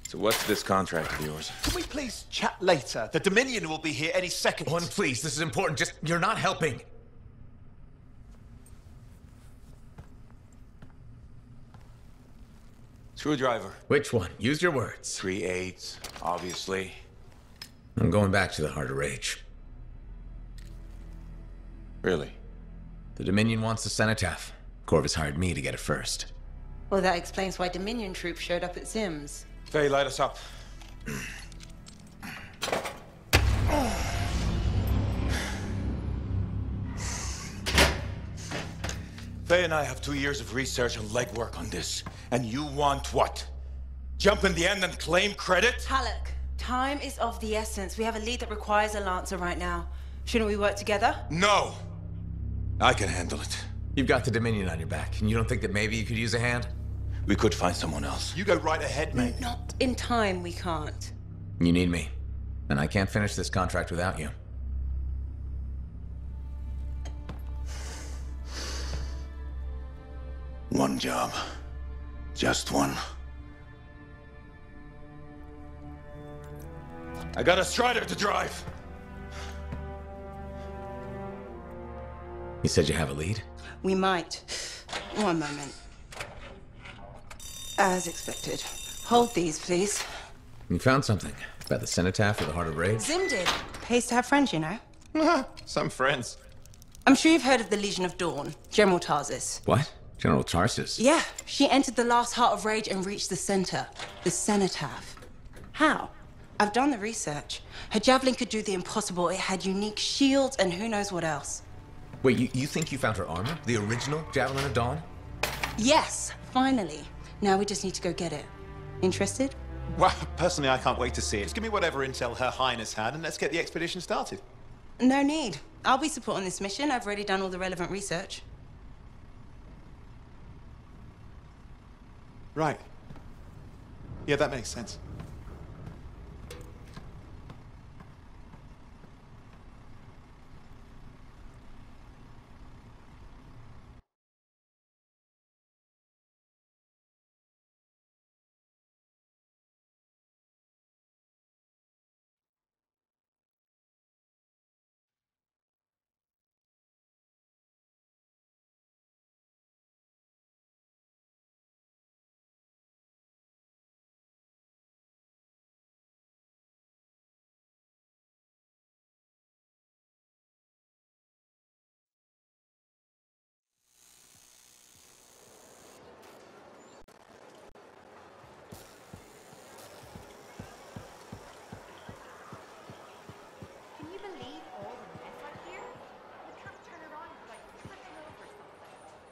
E: So what's this contract of yours?
A: Can we please chat later? The Dominion will be here any second.
J: Owen, please, this is important. Just, you're not helping.
E: Screwdriver.
J: Which one? Use your words.
E: 3/8, obviously.
J: I'm going back to the Heart of Rage.
E: Really?
J: The Dominion wants the cenotaph. Corvus hired me to get it first.
S: Well, that explains why Dominion troops showed up at Zim's.
E: Faye, light us up. Faye and I have 2 years of research and legwork on this. And you want what?
Q: Jump in the end and claim credit?
S: Halleck, time is of the essence. We have a lead that requires a Lancer right now. Shouldn't we work together?
Q: No! I can handle it.
J: You've got the Dominion on your back, and you don't think that maybe you could use a hand?
Q: We could find someone else.
A: You go right ahead, mate.
S: Not in time, we can't.
J: You need me, and I can't finish this contract without you.
Q: One job. Just one. I got a Strider to drive.
J: You said you have a lead?
S: We might. One moment. As expected. Hold these, please.
J: You found something about the cenotaph or the Heart of Rage?
S: Zim did. Pays to have friends, you know.
A: Some friends.
S: I'm sure you've heard of the Legion of Dawn, General Tarsis.
J: What? General Tarsis?
S: Yeah, she entered the last Heart of Rage and reached the center, the cenotaph. How? I've done the research. Her javelin could do the impossible. It had unique shields and who knows what else.
J: Wait, you think you found her armor? The original Javelin of Dawn?
S: Yes, finally. Now we just need to go get it. Interested?
A: Well, personally, I can't wait to see it. Just give me whatever intel Her Highness had, and let's get the expedition started.
S: No need. I'll be supporting this mission. I've already done all the relevant research.
A: Right. Yeah, that makes sense.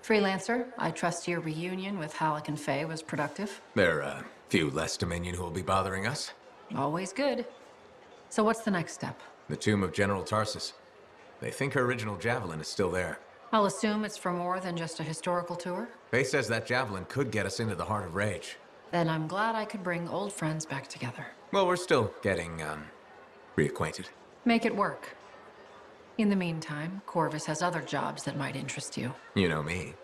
P: Freelancer, I trust your reunion with Halleck and Faye was productive.
J: There are a few less Dominion who will be bothering us.
P: Always good. So what's the next step?
J: The tomb of General Tarsis. They think her original javelin is still there.
P: I'll assume it's for more than just a historical tour.
J: Faye says that javelin could get us into the Heart of Rage.
P: Then I'm glad I could bring old friends back together.
J: Well, we're still getting, reacquainted.
P: Make it work. In the meantime, Corvus has other jobs that might interest you.
J: You know me.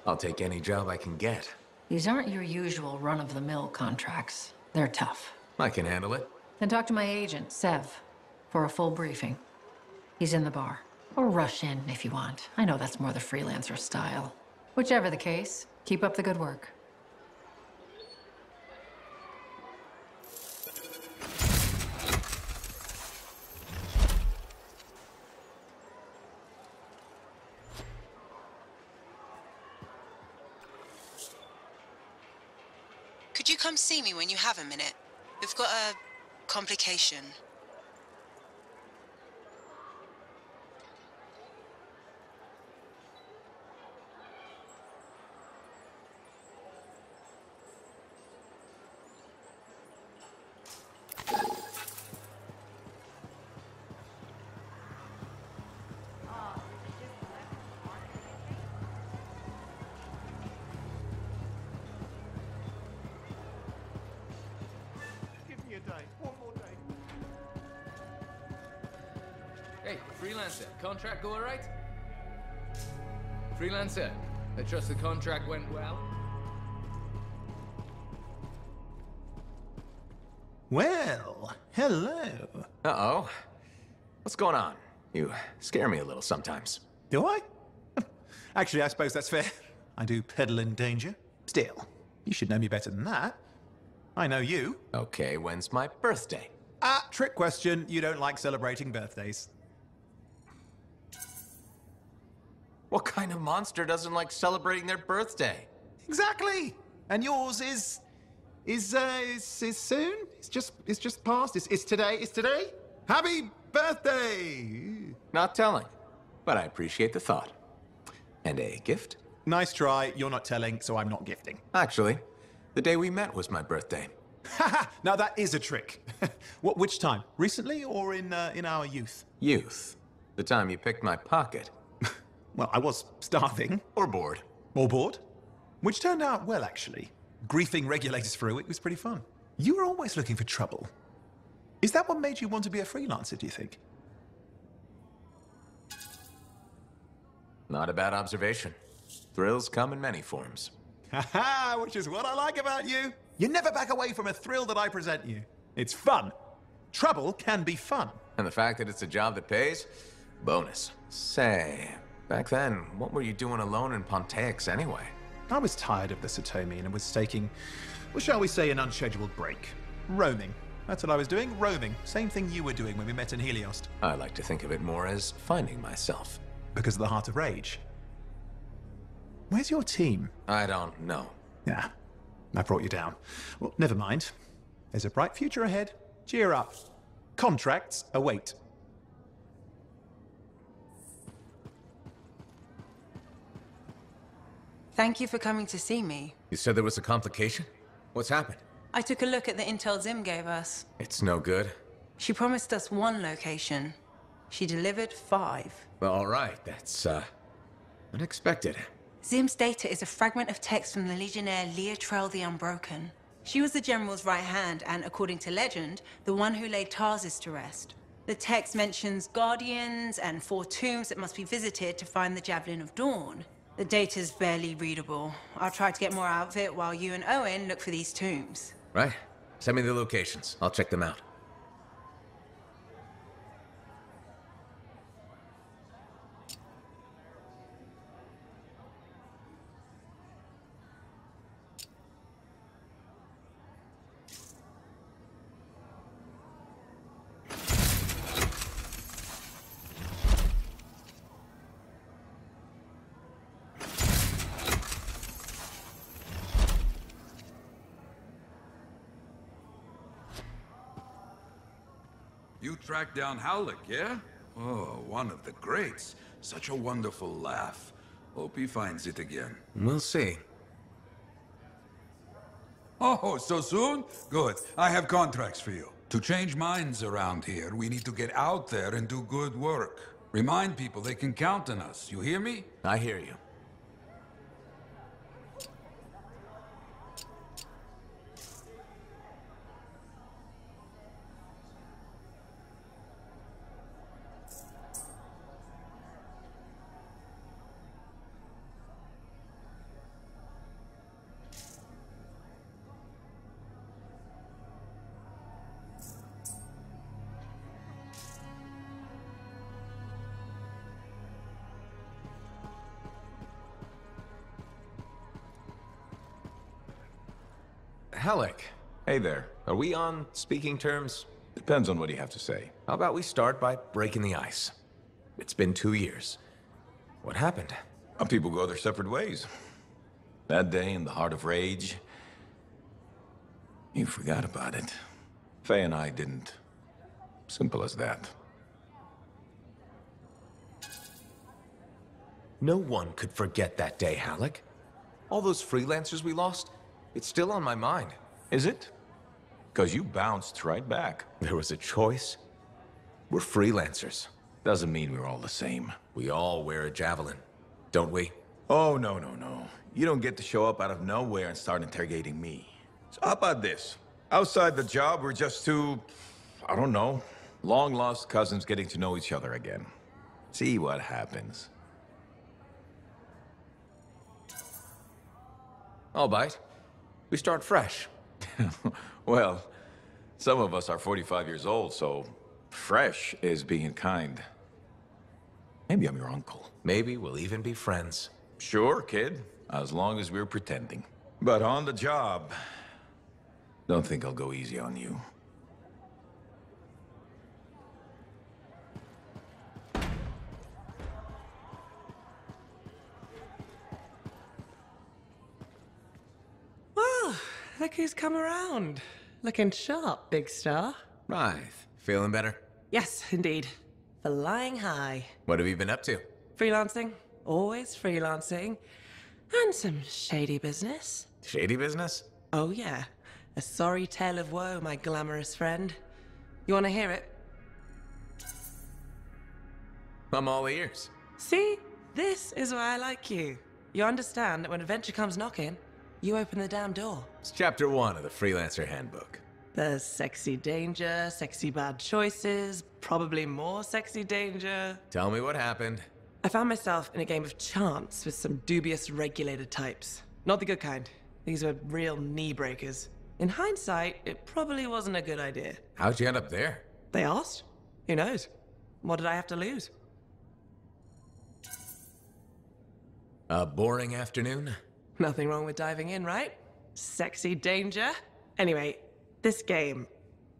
J: I'll take any job I can get.
P: These aren't your usual run-of-the-mill contracts. They're tough.
J: I can handle it.
P: Then talk to my agent, Sev, for a full briefing. He's in the bar. Or rush in if you want. I know that's more the freelancer style. Whichever the case, keep up the good work.
S: Could you come see me when you have a minute? We've got a complication.
K: Hey, Freelancer, contract go alright? Freelancer, I trust the contract went well?
A: Well, hello.
J: Uh-oh. What's going on? You scare me a little sometimes.
A: Do I? Actually, I suppose that's fair. I do peddle in danger. Still, you should know me better than that. I know you.
J: Okay, when's my birthday?
A: Trick question. You don't like celebrating birthdays.
J: What kind of monster doesn't like celebrating their birthday?
A: Exactly. And yours is soon? It's just past. It's today. It's today. Happy birthday!
J: Not telling, but I appreciate the thought. And a gift?
A: Nice try. You're not telling, so I'm not gifting.
J: Actually, the day we met was my birthday.
A: Haha! Now that is a trick. Which time? Recently or in our youth?
J: Youth. The time you picked my pocket.
A: Well, I was starving.
J: Or bored.
A: Or bored. Which turned out well, actually. Griefing regulators for a week was pretty fun. You were always looking for trouble. Is that what made you want to be a freelancer, do you think?
J: Not a bad observation. Thrills come in many forms.
A: Haha, which is what I like about you. You never back away from a thrill that I present you. It's fun. Trouble can be fun.
J: And the fact that it's a job that pays? Bonus. Say, back then, what were you doing alone in Pontaix anyway?
A: I was tired of the Satomi and was taking, well, shall we say, an unscheduled break. Roaming. That's what I was doing, roaming. Same thing you were doing when we met in Heliost.
J: I like to think of it more as finding myself.
A: Because of the Heart of Rage. Where's your team?
J: I don't know.
A: Yeah, I brought you down. Well, never mind. There's a bright future ahead. Cheer up. Contracts await.
S: Thank you for coming to see me.
J: You said there was a complication? What's happened?
S: I took a look at the intel Zim gave us.
J: It's no good.
S: She promised us 1 location. She delivered 5.
J: Well, all right, that's, unexpected.
S: Zim's data is a fragment of text from the Legionnaire Leotrel the Unbroken. She was the General's right hand and, according to legend, the one who laid Tarsus to rest. The text mentions guardians and 4 tombs that must be visited to find the Javelin of Dawn. The data's barely readable. I'll try to get more out of it while you and Owen look for these tombs.
J: Right. Send me the locations. I'll check them out.
E: You tracked down Howlick, yeah? Oh, one of the greats. Such a wonderful laugh. Hope he finds it again.
J: We'll see.
E: Oh, so soon? Good. I have contracts for you. To change minds around here, we need to get out there and do good work. Remind people they can count on us. You hear me?
J: I hear you. Howlick. Hey there. Are we on speaking terms?
T: Depends on what you have to say.
J: How about we start by breaking the ice? It's been 2 years. What happened?
T: People go their separate ways. That day in the Heart of Rage, you forgot about it. Faye and I didn't. Simple as that.
J: No one could forget that day, Howlick. All those freelancers we lost, it's still on my mind.
T: Is it? Because you bounced right back.
J: There was a choice. We're freelancers.
T: Doesn't mean we're all the same.
J: We all wear a javelin, don't we?
T: Oh, no. You don't get to show up out of nowhere and start interrogating me. So how about this? Outside the job, we're just two, I don't know, long-lost cousins getting to know each other again. See what happens.
J: I'll bite. We start fresh.
T: Well, some of us are 45 years old, so fresh is being kind. Maybe I'm your uncle.
J: Maybe we'll even be friends.
T: Sure, kid. As long as we're pretending. But on the job, don't think I'll go easy on you.
F: Well, look who's come around. Looking sharp, big star.
J: Right. Feeling better?
F: Yes, indeed. Flying high.
J: What have you been up to?
F: Freelancing. Always freelancing. And some shady business.
J: Shady business?
F: Oh, yeah. A sorry tale of woe, my glamorous friend. You want to hear it?
J: I'm all ears.
F: See? This is why I like you. You understand that when adventure comes knocking, you open the damn door.
J: It's chapter 1 of the Freelancer Handbook.
F: There's sexy danger, sexy bad choices, probably more sexy danger.
J: Tell me what happened.
F: I found myself in a game of chance with some dubious regulated types. Not the good kind. These were real knee breakers. In hindsight, it probably wasn't a good idea.
J: How'd you end up there?
F: They asked. Who knows? What did I have to lose?
J: A boring afternoon?
F: Nothing wrong with diving in, right? Sexy danger. Anyway, this game,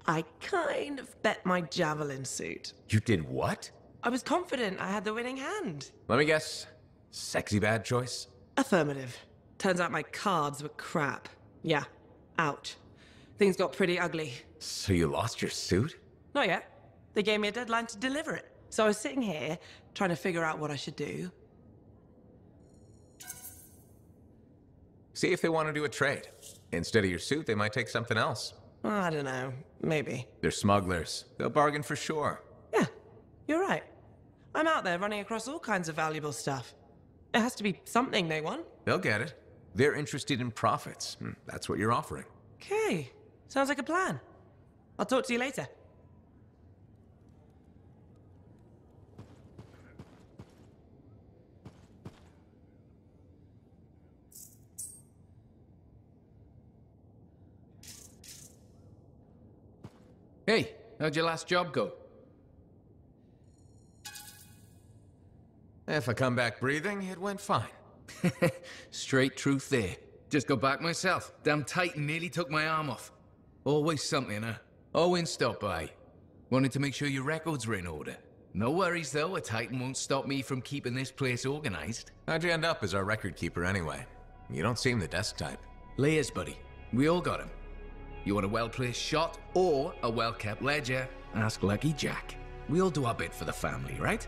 F: I kind of bet my javelin suit.
J: You did what?
F: I was confident I had the winning hand.
J: Let me guess. Sexy bad choice?
F: Affirmative. Turns out my cards were crap. Yeah. Ouch. Things got pretty ugly.
J: So you lost your suit?
F: Not yet. They gave me a deadline to deliver it. So I was sitting here, trying to figure out what I should do.
J: See if they want to do a trade. Instead of your suit, they might take something else.
F: I don't know. Maybe.
J: They're smugglers. They'll bargain for sure.
F: Yeah, you're right. I'm out there running across all kinds of valuable stuff. It has to be something they want.
J: They'll get it. They're interested in profits. That's what you're offering.
F: Okay. Sounds like a plan. I'll talk to you later.
K: Hey, how'd your last job go?
J: If I come back breathing, it went fine.
K: Straight truth there. Just got back myself. Damn Titan nearly took my arm off. Always something, huh? Owen stopped by. Wanted to make sure your records were in order. No worries though, a Titan won't stop me from keeping this place organized.
J: How'd you end up as our record keeper anyway? You don't seem the desk type.
K: Layers, buddy. We all got him. You want a well-placed shot or a well-kept ledger? Ask Lucky Jack. We all do our bit for the family, right?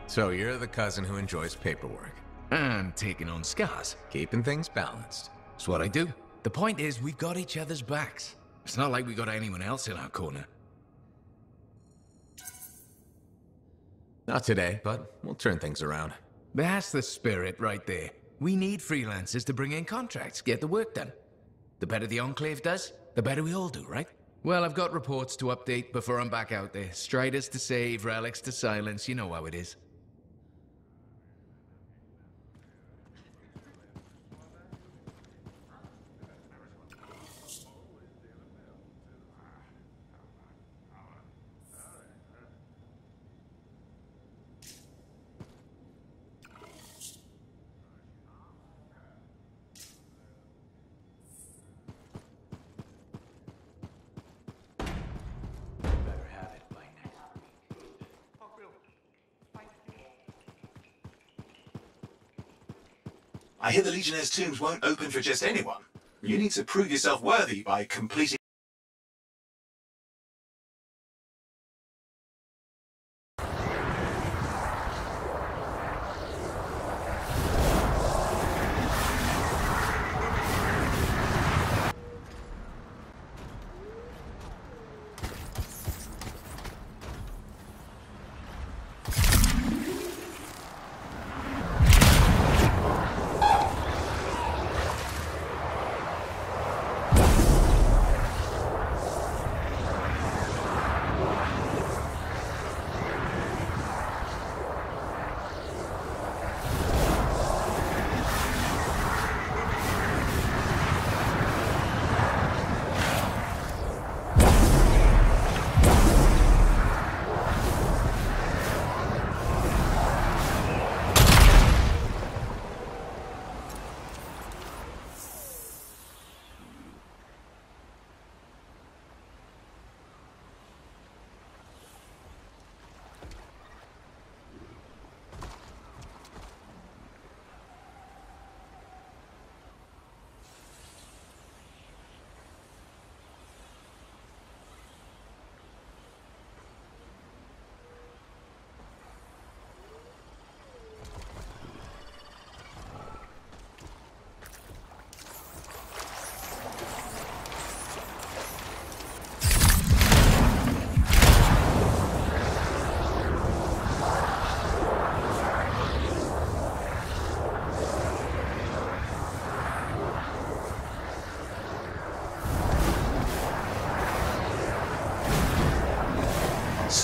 J: So you're the cousin who enjoys paperwork.
K: And taking on scars.
J: Keeping things balanced.
K: That's what I do. The point is, we've got each other's backs. It's not like we got anyone else in our corner.
J: Not today, but we'll turn things around.
K: That's the spirit right there. We need freelancers to bring in contracts, get the work done. The better the Enclave does, the better we all do, right? Well, I've got reports to update before I'm back out there. Striders to save, relics to silence, you know how it is.
C: I hear the Legionnaire's tombs won't open for just anyone. You need to prove yourself worthy by completing...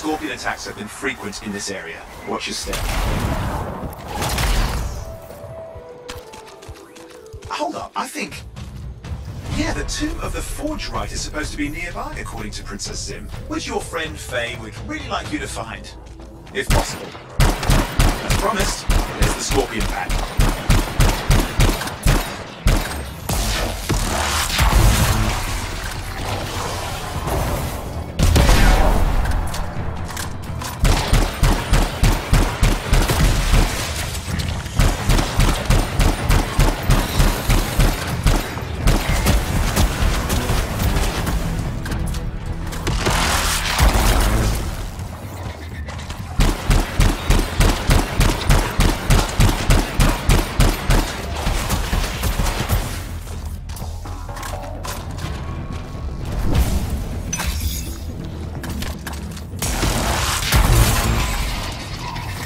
C: Scorpion attacks have been frequent in this area. Watch your step. Hold up, I think... Yeah, the tomb of the Forge Rite is supposed to be nearby, according to Princess Zim, which your friend Faye would really like you to find. If possible. As promised, there's the Scorpion pack.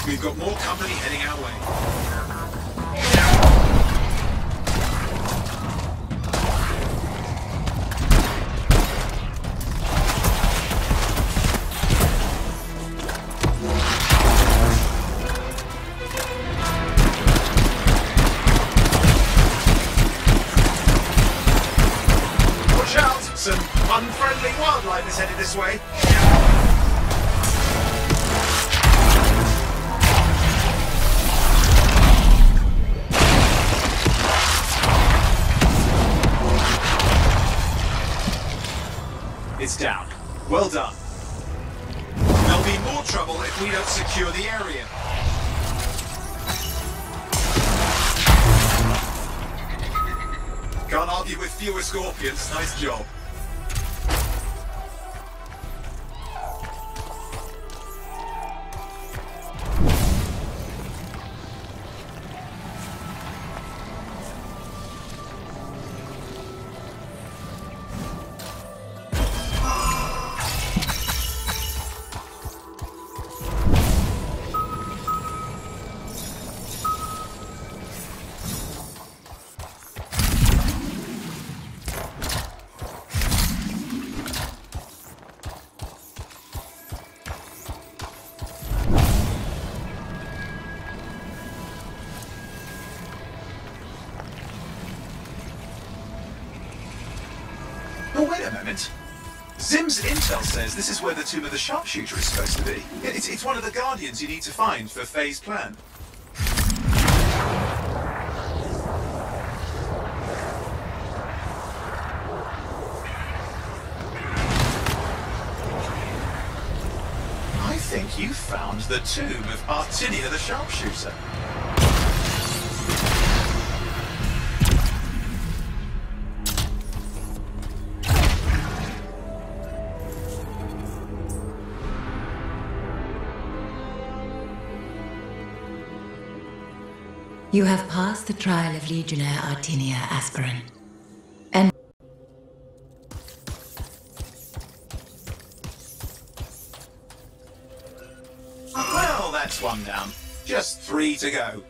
C: We've got more company heading our way. Watch out! Some unfriendly wildlife is headed this way. It's down. Well done. There'll be more trouble if we don't secure the area. Can't argue with fewer scorpions. Nice job. Oh, wait a moment. Zim's intel says this is where the Tomb of the Sharpshooter is supposed to be. It's one of the Guardians you need to find for Faye's plan. I think you found the tomb of Artinia the Sharpshooter.
U: You have passed the trial of Legionnaire Artinia, Aspirin. And...
C: Well, that's one down. Just 3 to go.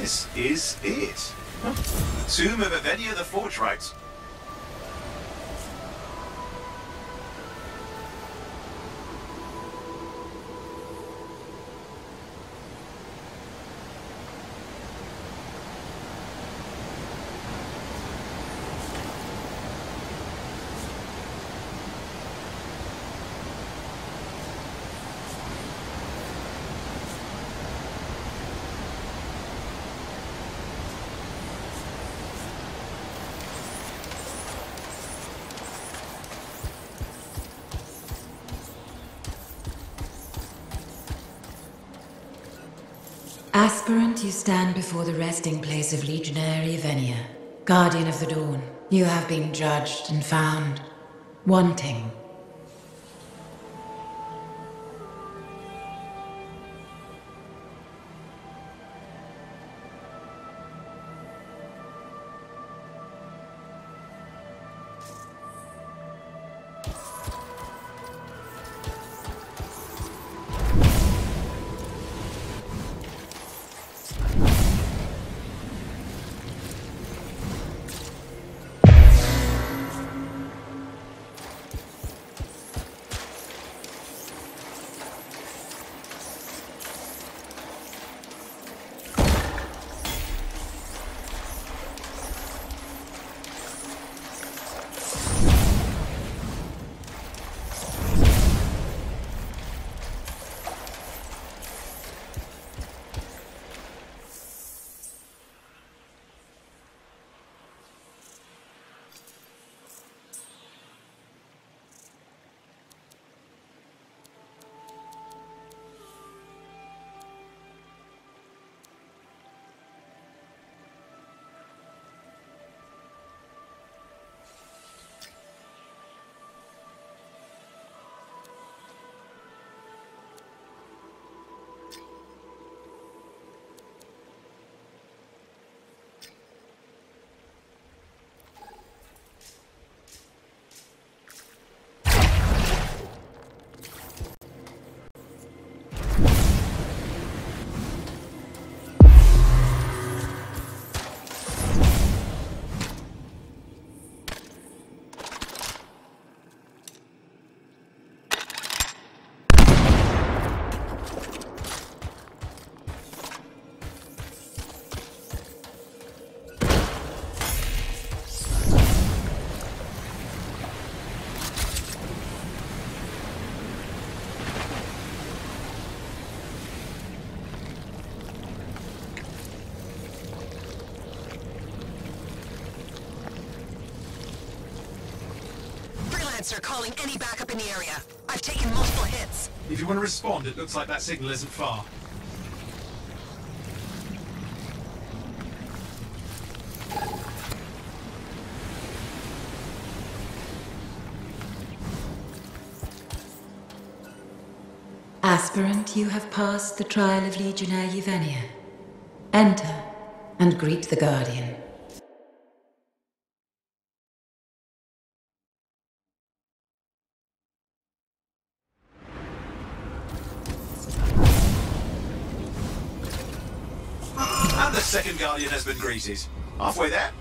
C: This is it. The tomb of Evenia the Forgerite.
U: Aspirant, you stand before the resting place of Legionary Evenia, Guardian of the Dawn. You have been judged and found wanting.
B: Are calling any backup in the area. I've taken multiple hits.
C: If you want to respond, it looks like that signal isn't far.
U: Aspirant, you have passed the trial of Legionnaire Evenia. Enter and greet the Guardian.
C: And the second Guardian has been greeted. Halfway there.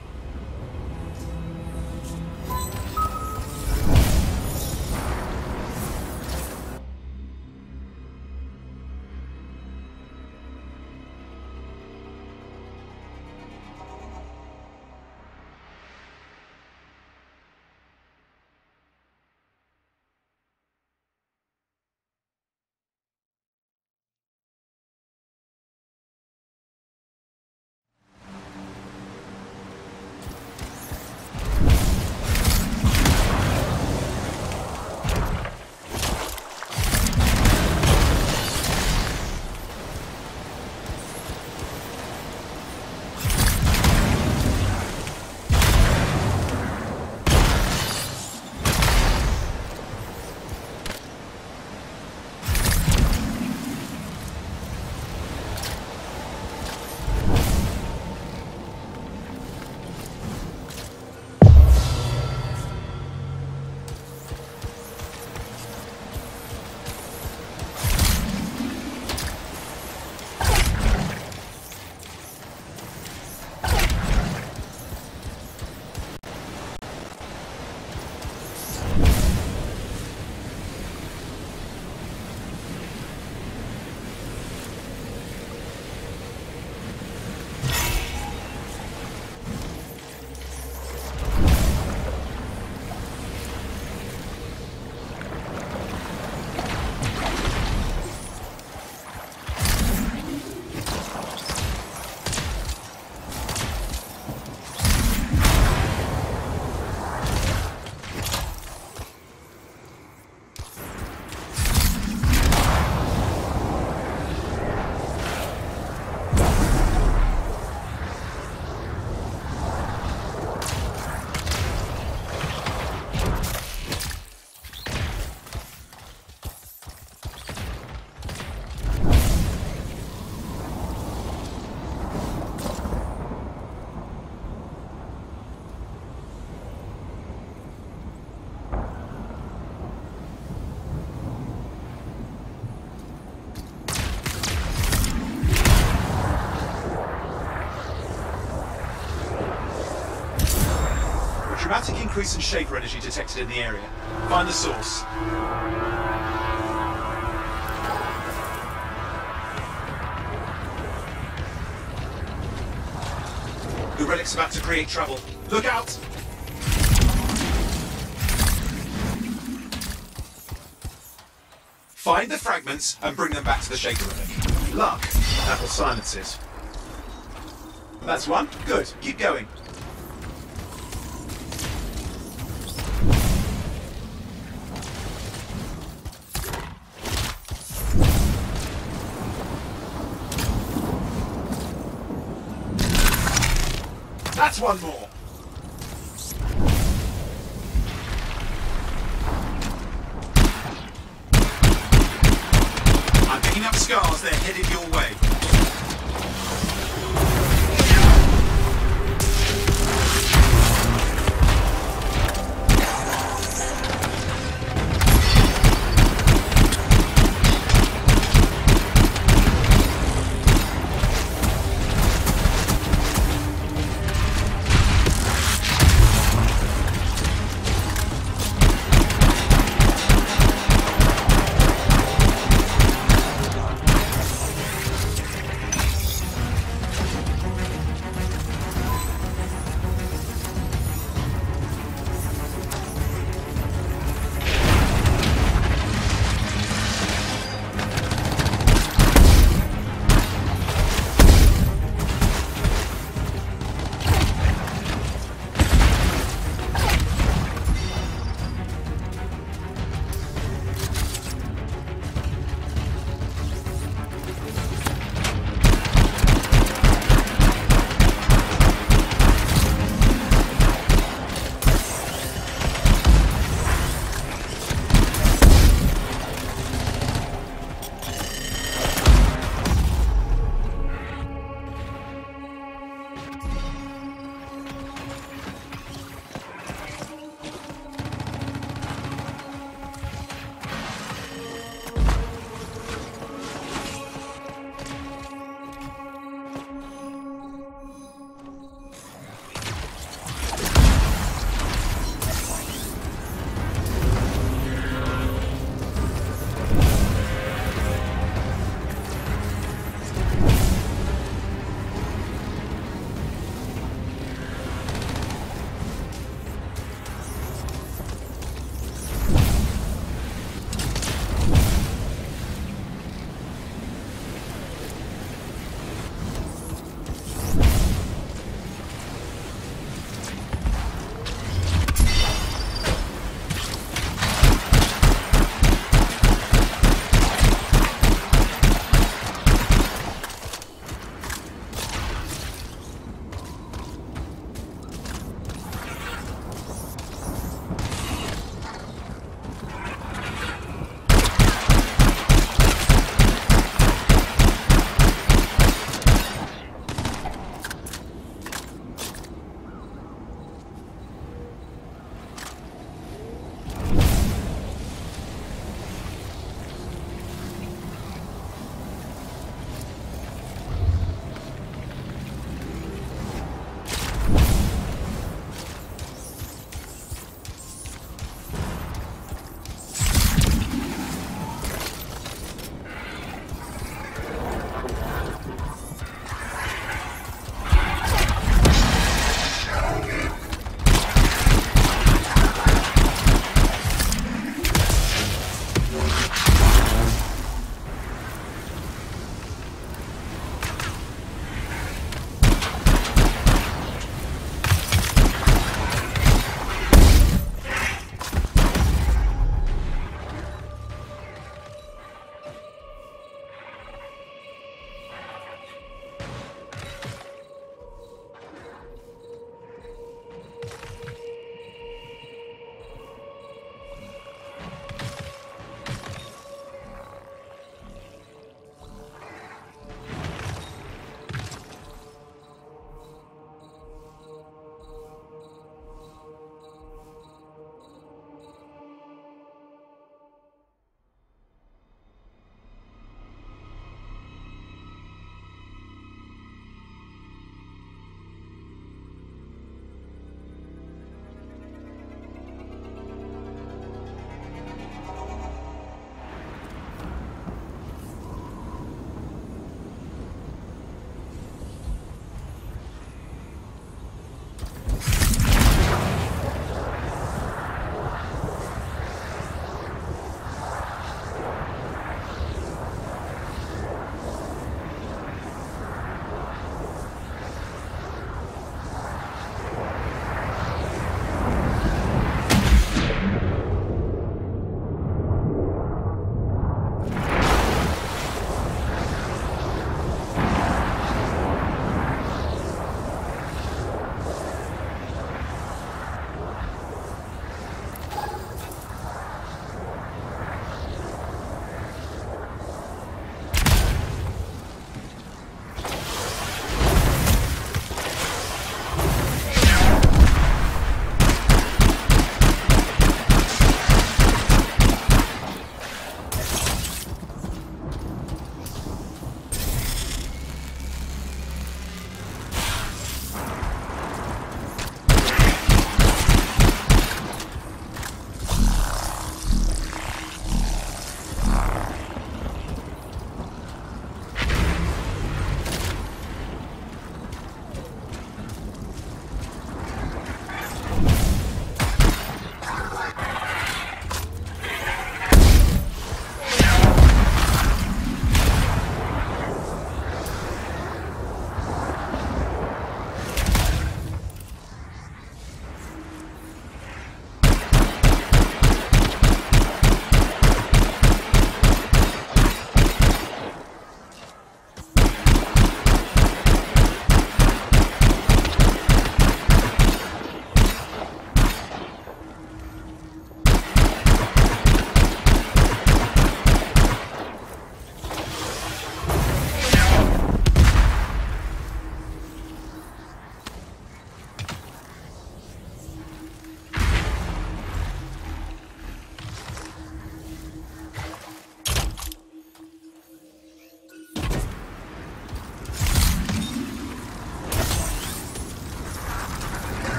C: Dramatic increase in Shaper energy detected in the area. Find the source. The relic's about to create trouble. Look out! Find the fragments and bring them back to the Shaper relic. Luck. That will silence it. That's one. Good. Keep going. That's one more. I'm picking up scars. They're headed your way.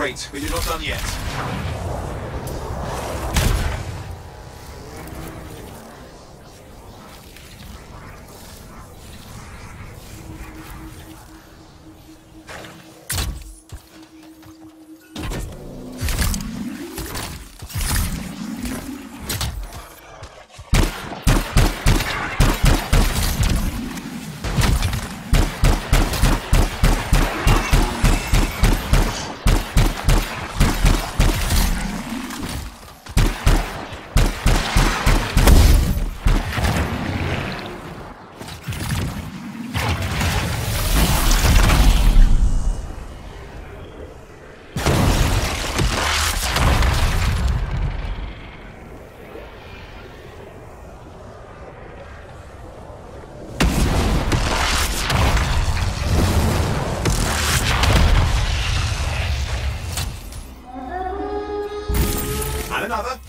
C: Wait, we're not done yet. Another.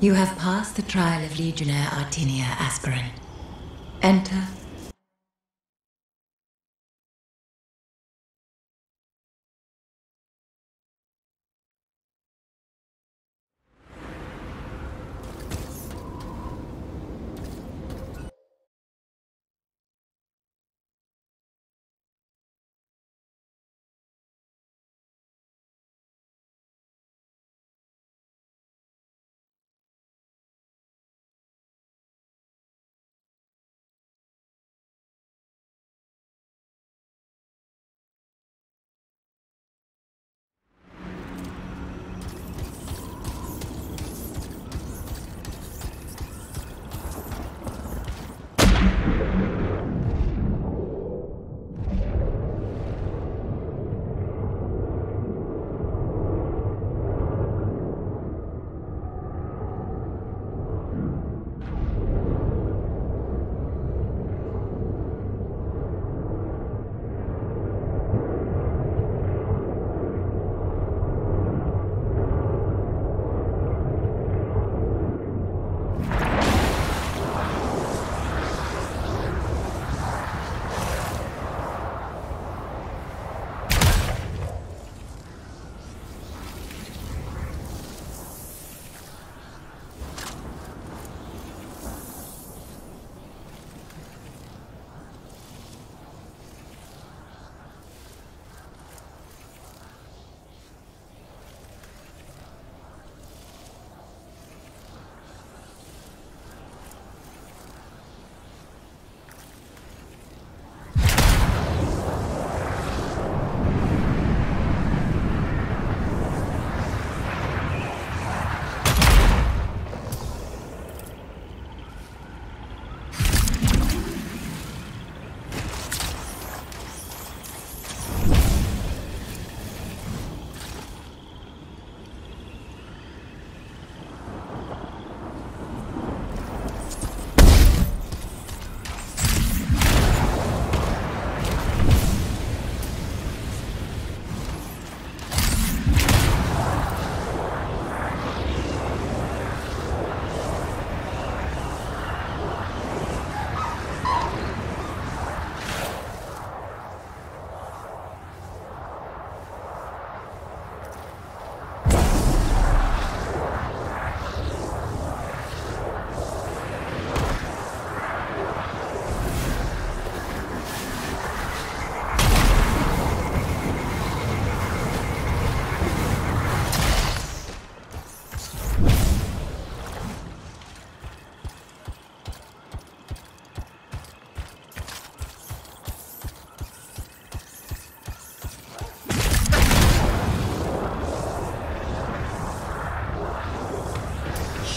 U: You have passed the trial of Legionnaire Artinia, aspirant. Enter.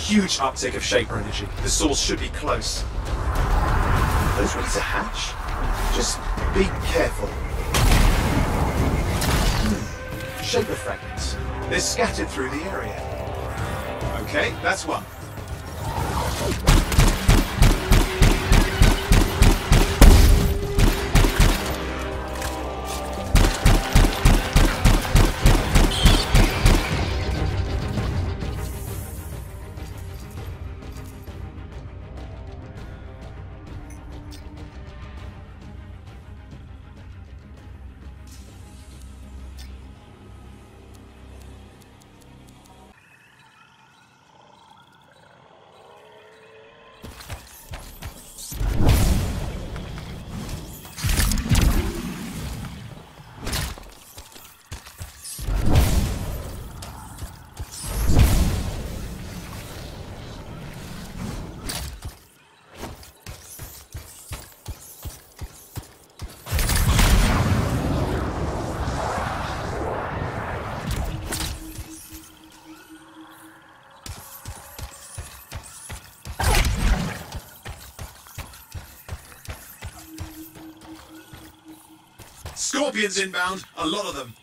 C: Huge uptick of Shaper energy. The source should be close. Those ready to hatch? Just be careful. Shaper fragments. They're scattered through the area. Okay, that's one. Scorpions inbound, a lot of them.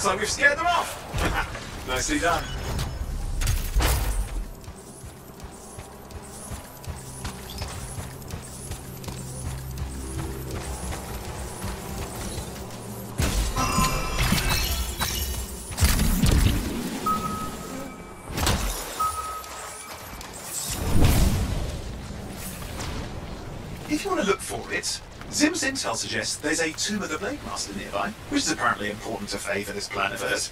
C: like we've scared them off. Nicely done. If you want to look for it, Zim's intel suggests there's a Tomb of the Blade Master nearby, which is apparently important to Faye for this plan of hers.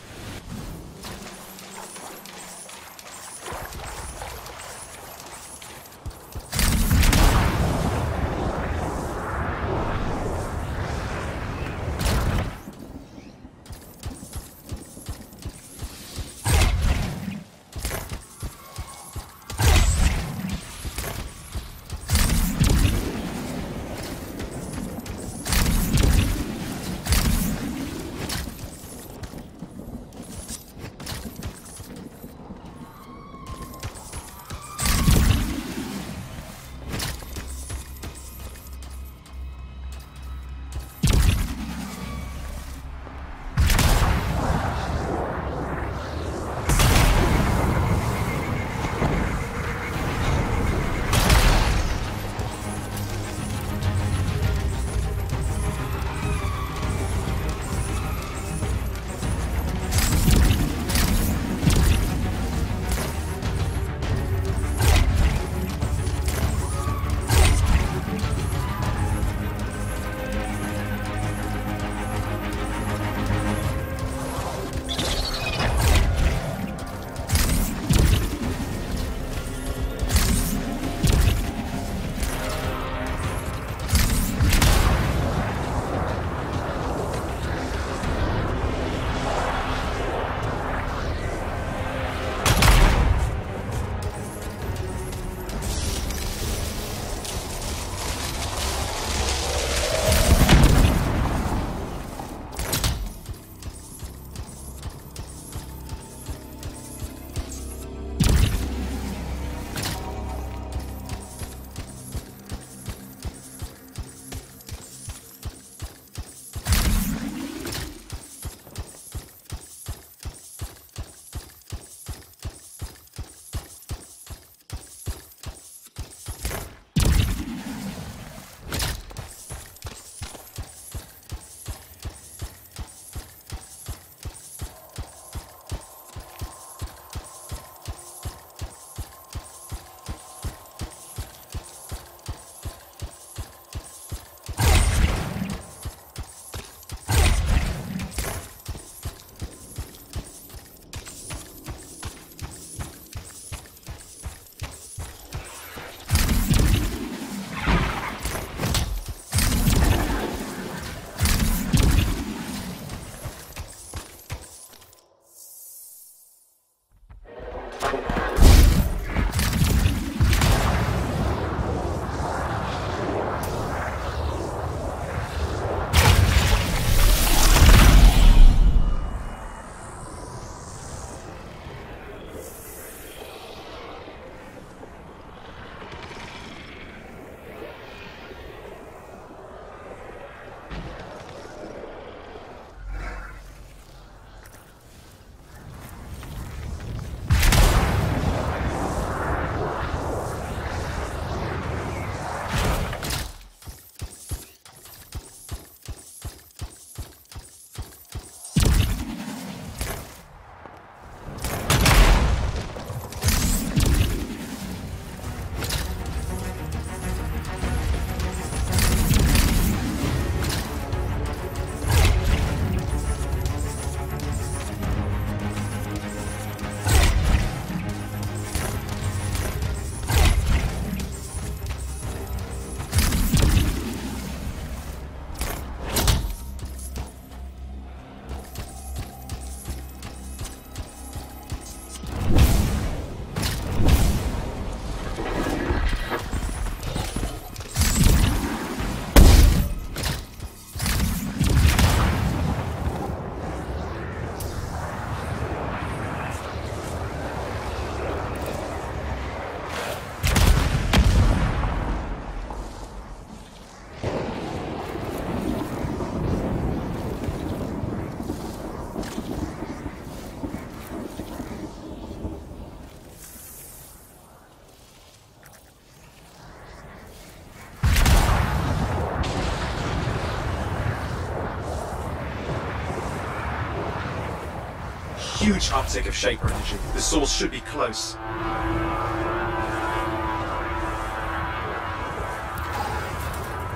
C: huge uptick of Shaper energy. The source should be close.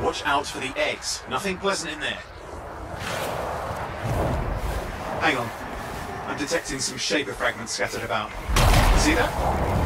C: Watch out for the eggs. Nothing pleasant in there. Hang on. I'm detecting some Shaper fragments scattered about. See that?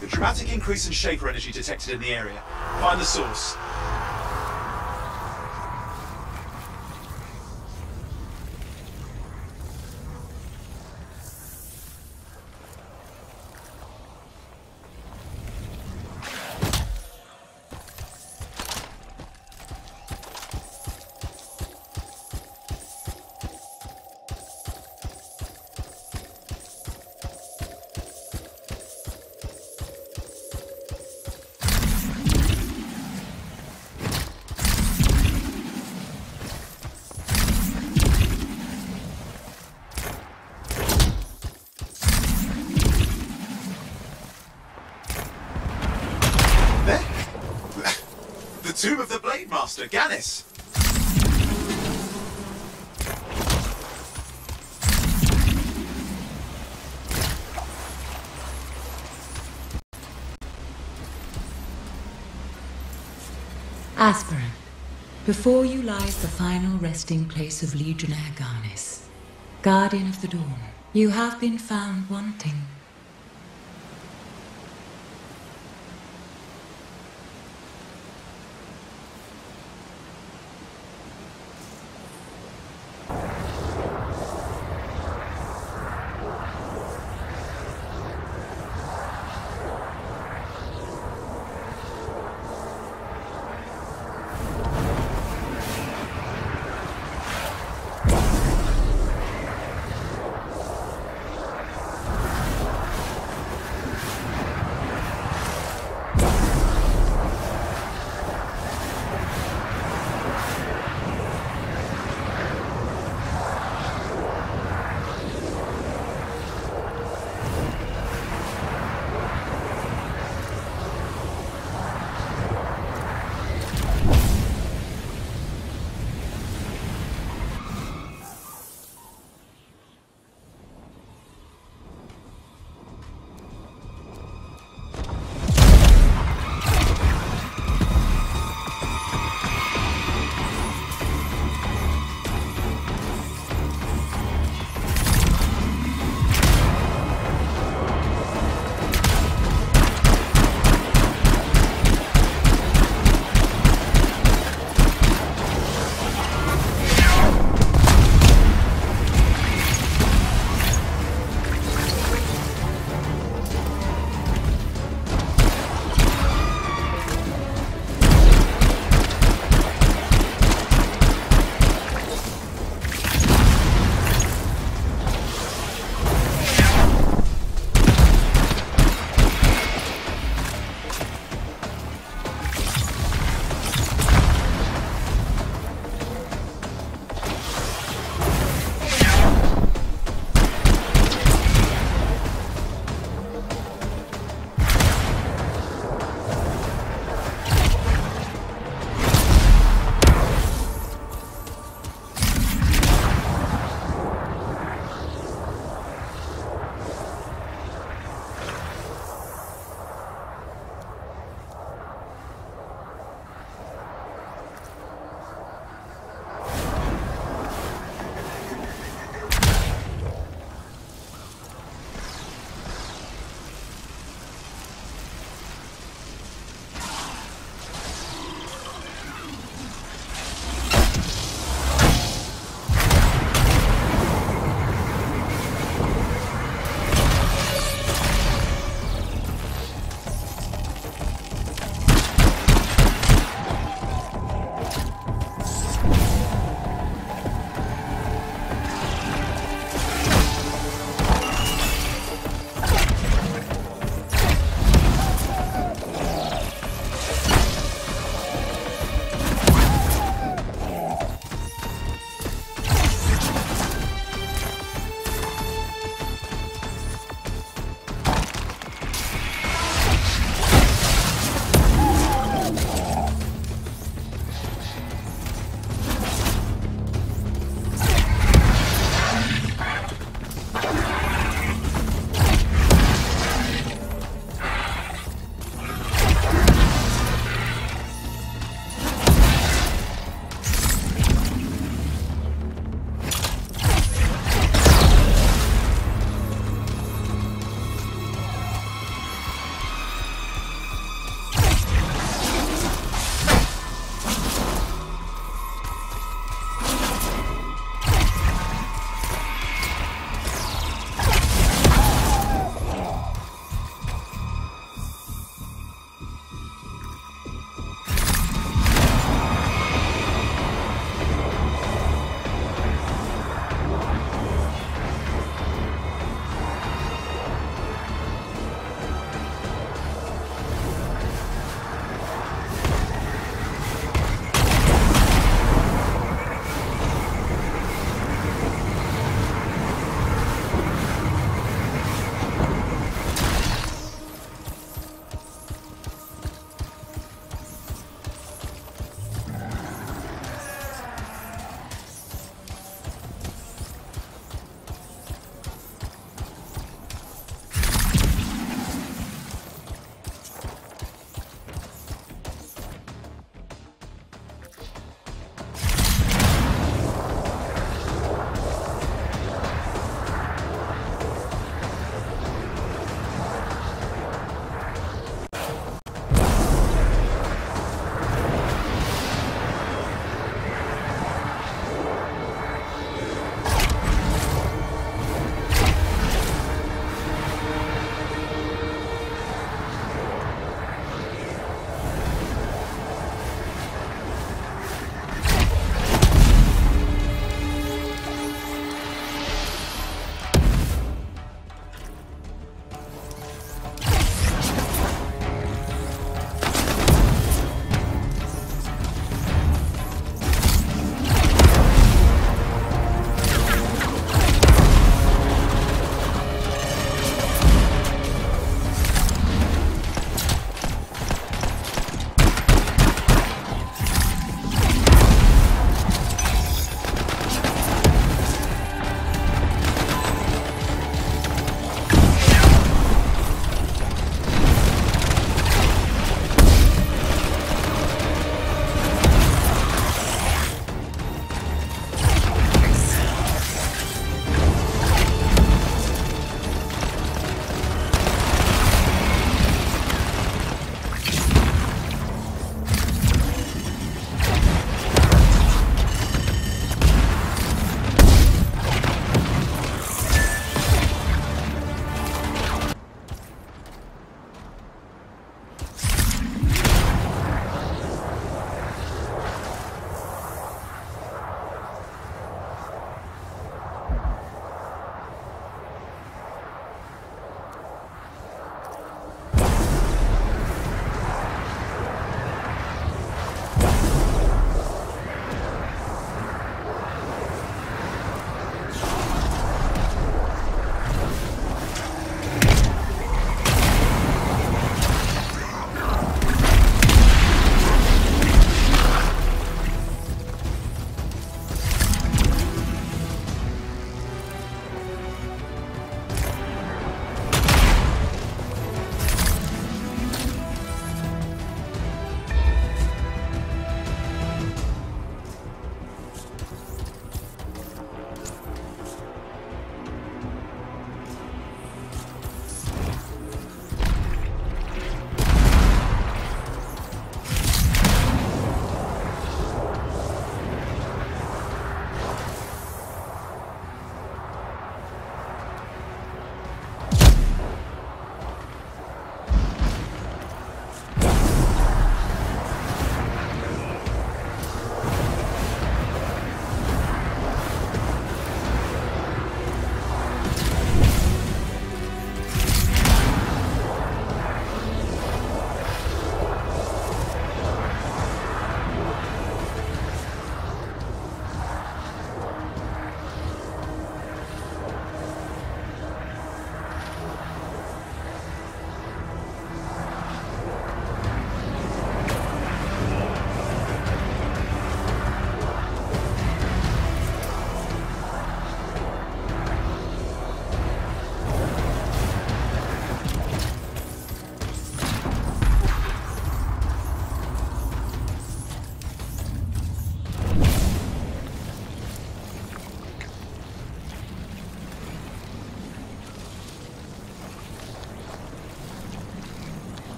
C: The dramatic increase in Shaper energy detected in the area. Find the source. Tomb of the Blade Master, Gannis!
U: Aspirant, before you lies the final resting place of Legionnaire Garnis, Guardian of the Dawn. You have been found wanting.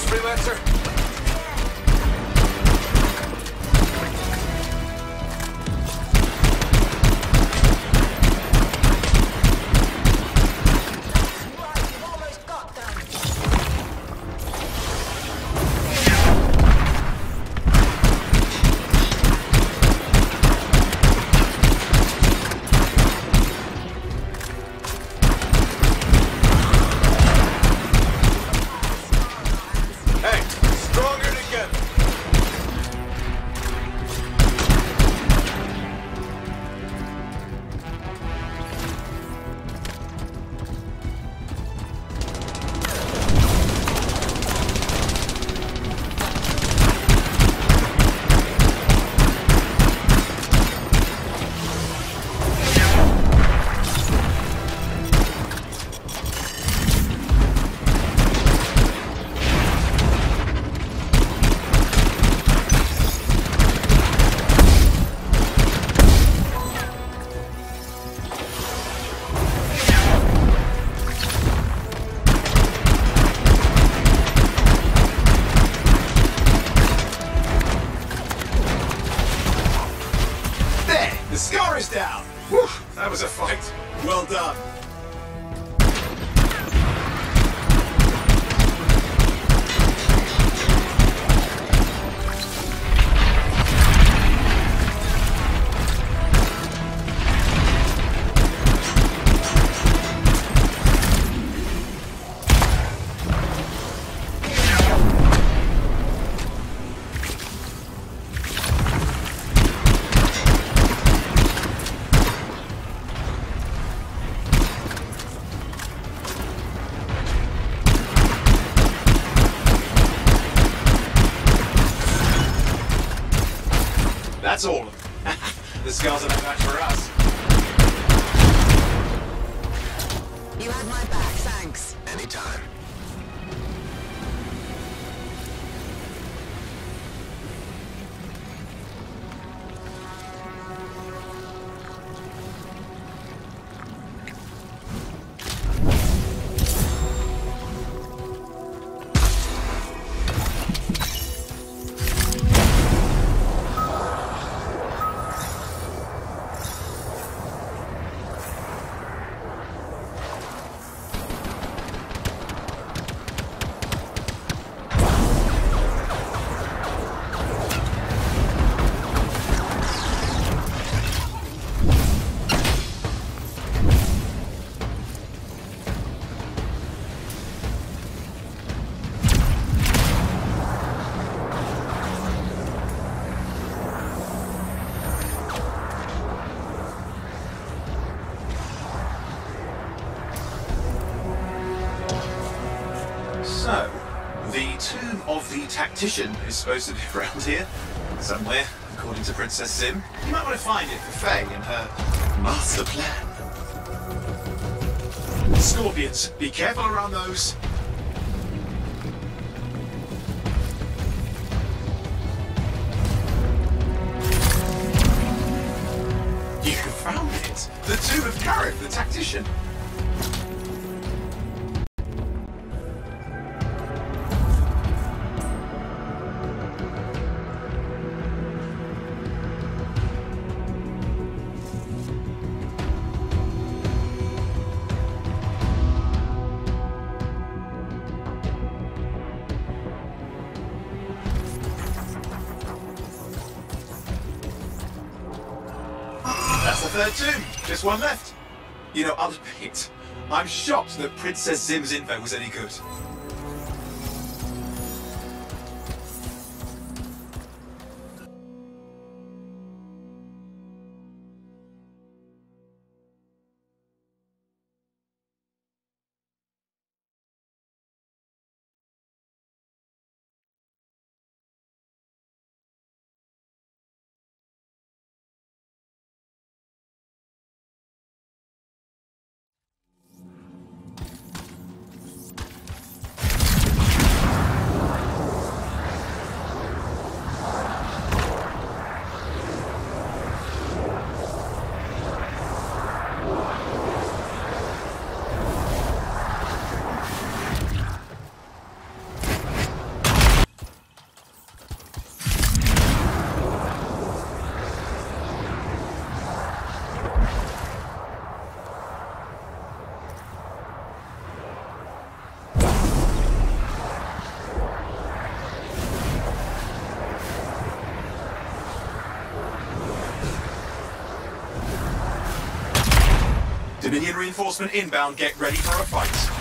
E: Freelancer?
C: The scar is down! Whew, that was a fight. Well done. That's all of them. The scars are no match for us.
B: You had my back, thanks.
G: Anytime.
C: So, the tomb of the tactician is supposed to be around here, somewhere, according to Princess Zim. You might want to find it for Faye and her master plan. Scorpions, be careful around those. You found it! The tomb of Gareth, the tactician. That's the third tomb. Just one left. You know, I'll admit, I'm shocked that Princess Zim's info was any good. Alien reinforcement inbound. Get ready for a fight.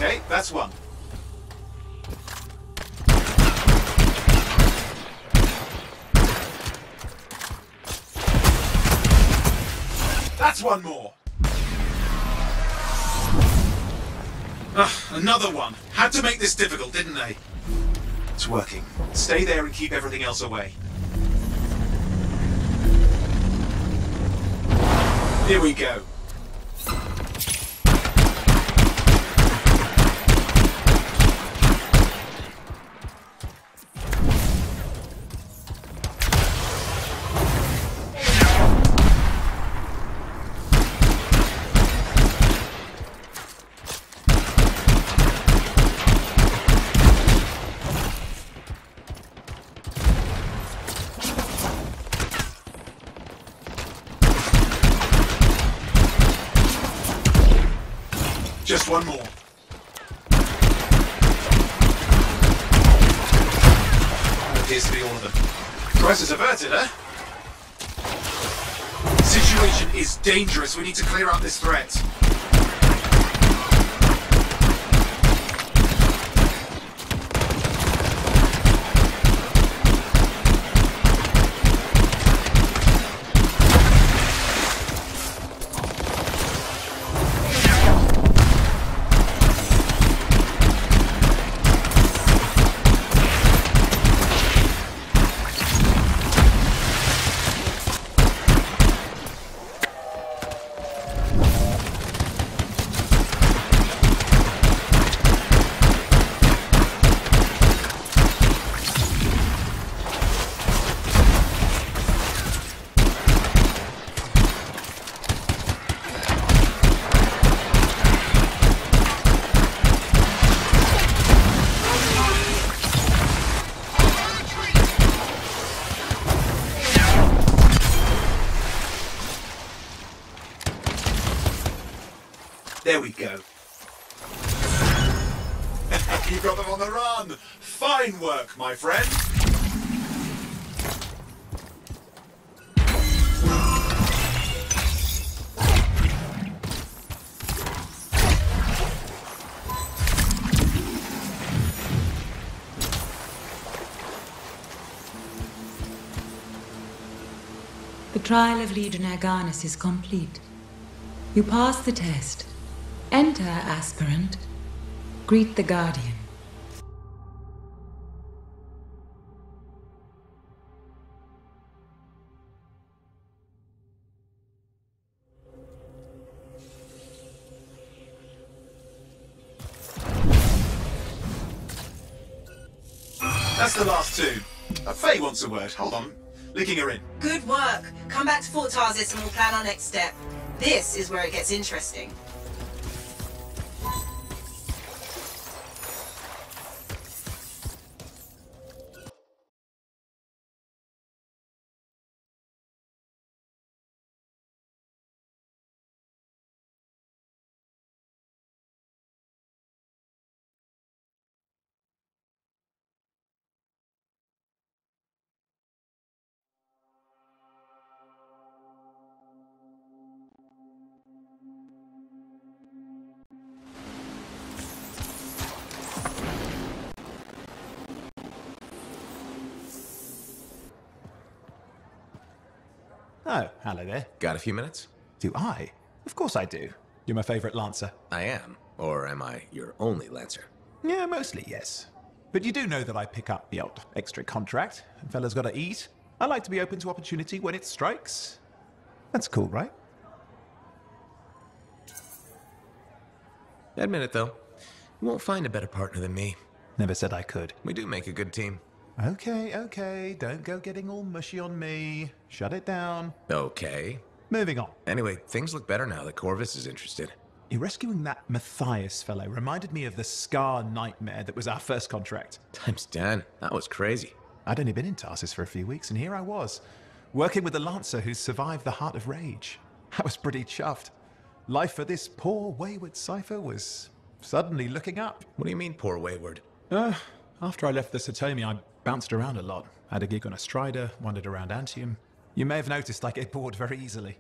C: Okay, that's one. That's one more. Another one. Had to make this difficult, didn't they? It's working. Stay there and keep everything else away. Here we go. Just one more. Appears to be all of them. Crisis averted, eh? Situation is dangerous. We need to clear out this threat. There we go. You got them on the run! Fine work, my friend!
U: The trial of Legionnaire Garnis is complete. You pass the test. Enter, aspirant. Greet the Guardian.
C: That's the last two. Faye wants a word. Hold on. Linking her in.
S: Good work. Come back to Fort Tarsis and we'll plan our next step. This is where it gets interesting.
A: Oh, hello there.
J: Got a few minutes?
A: Do I? Of course I do. You're my favorite Lancer.
J: I am. Or am I your only Lancer?
A: Yeah, mostly, yes. But you do know that I pick up the odd extra contract. Fella's gotta eat. I like to be open to opportunity when it strikes. That's cool, right?
J: Admit it, though. You won't find a better partner than me.
A: Never said I could.
J: We do make a good team.
A: Okay. Don't go getting all mushy on me. Shut it down.
J: Okay.
A: Moving on.
J: Anyway, things look better now that Corvus is interested.
A: You rescuing that Matthias fellow reminded me of the Scar nightmare that was our first contract.
J: Times 10. That was crazy.
A: I'd only been in Tarsus for a few weeks, and here I was, working with the Lancer who survived the Heart of Rage. I was pretty chuffed. Life for this poor, wayward Sci-Fi was suddenly looking up.
J: What do you mean, poor wayward?
A: After I left the Satomi, I bounced around a lot. Had a gig on a Strider, wandered around Anthem. You may have noticed I get bored very easily.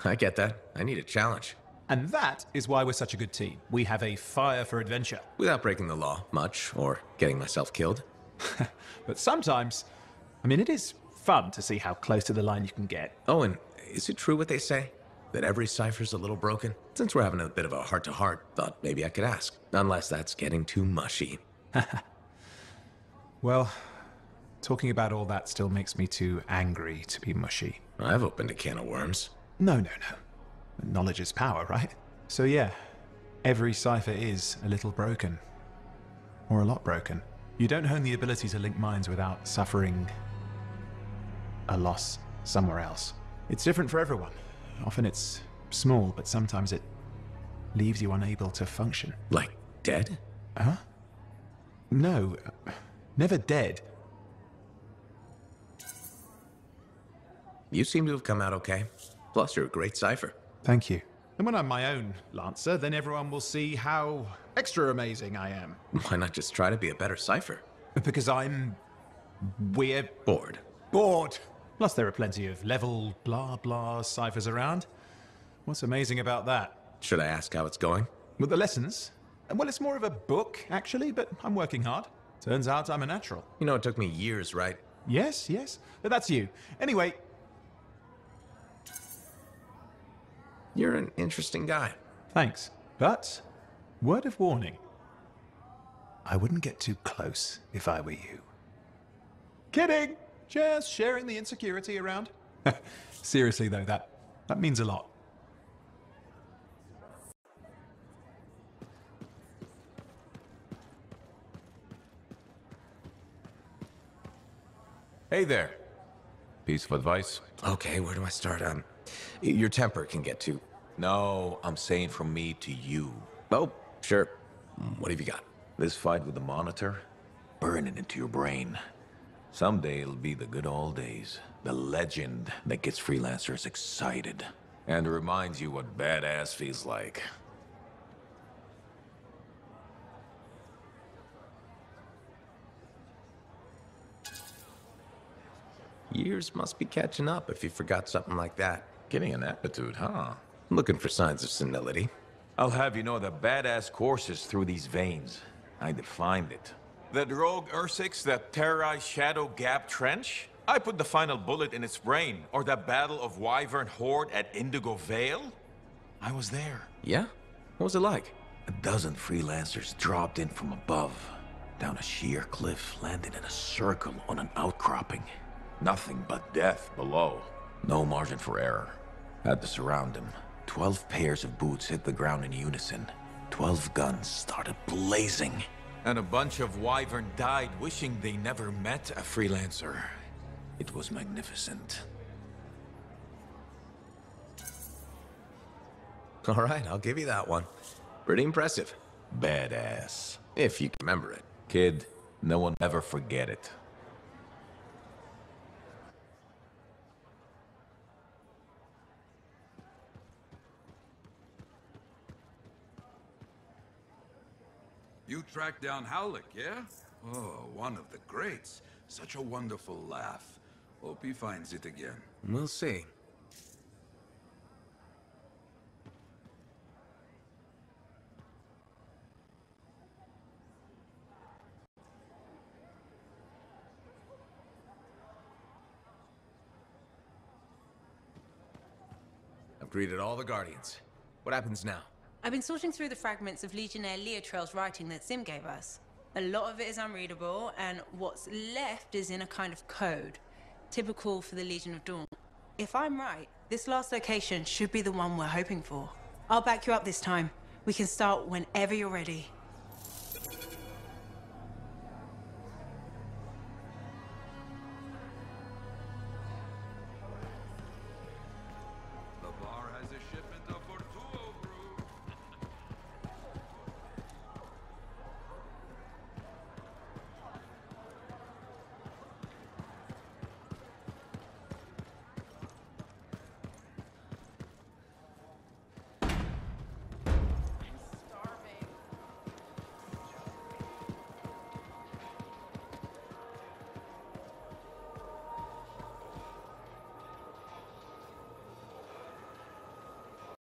J: I get that. I need a challenge.
A: And that is why we're such a good team. We have a fire for adventure.
J: Without breaking the law much, or getting myself killed.
A: But sometimes, it is fun to see how close to the line you can get.
J: Oh, and is it true what they say? That every cipher's a little broken? Since we're having a bit of a heart-to-heart, thought maybe I could ask. Unless that's getting too mushy.
A: Well, talking about all that still makes me too angry to be mushy.
J: I've opened a can of worms.
A: No. Knowledge is power, right? So yeah, every cipher is a little broken. Or a lot broken. You don't hone the ability to link minds without suffering a loss somewhere else. It's different for everyone. Often it's small, but sometimes it leaves you unable to function.
J: Like dead?
A: Huh? No, never dead.
J: You seem to have come out okay. Plus, you're a great cipher.
A: Thank you. And when I'm my own Lancer, then everyone will see how extra amazing I am.
J: Why not just try to be a better cipher?
A: Because we're
J: bored.
A: Bored! Plus there are plenty of level blah blah ciphers around. What's amazing about that?
J: Should I ask how it's going?
A: With the lessons? Well, it's more of a book, actually, but I'm working hard. Turns out I'm a natural.
J: You know, it took me years, right?
A: Yes. But that's you. Anyway.
J: You're an interesting guy.
A: Thanks. But, word of warning. I wouldn't get too close if I were you. Kidding! Just sharing the insecurity around. Seriously, though, that means a lot.
T: Hey there. Piece of advice?
J: Okay, where do I start? Your temper can get too...
T: No, I'm saying from me to you.
J: Oh, sure. What have you got?
T: This fight with the Monitor, burning into your brain. Someday it'll be the good old days. The legend that gets freelancers excited. And reminds you what badass feels like.
J: Years must be catching up if you forgot something like that.
T: Getting an aptitude, huh?
J: Looking for signs of senility.
T: I'll have you know the badass courses through these veins. I defined it. The rogue Ursics that terrorized Shadow Gap Trench? I put the final bullet in its brain. Or the Battle of Wyvern Horde at Indigo Vale? I was there.
J: Yeah? What was it like?
T: A dozen freelancers dropped in from above. Down a sheer cliff, landed in a circle on an outcropping. Nothing but death below. No margin for error. Had to surround them. 12 pairs of boots hit the ground in unison. 12 guns started blazing. And a bunch of Wyvern died wishing they never met a freelancer. It was magnificent.
J: All right, I'll give you that one. Pretty impressive.
T: Badass.
J: If you can remember it.
T: Kid, no one ever forget it.
E: You tracked down Howlick, yeah? Oh, one of the greats. Such a wonderful laugh. Hope he finds it again.
J: We'll see. I've greeted all the Guardians. What happens now?
S: I've been sorting through the fragments of Legionnaire Leotrell's writing that Sim gave us. A lot of it is unreadable, and what's left is in a kind of code, typical for the Legion of Dawn. If I'm right, this last location should be the one we're hoping for. I'll back you up this time. We can start whenever you're ready.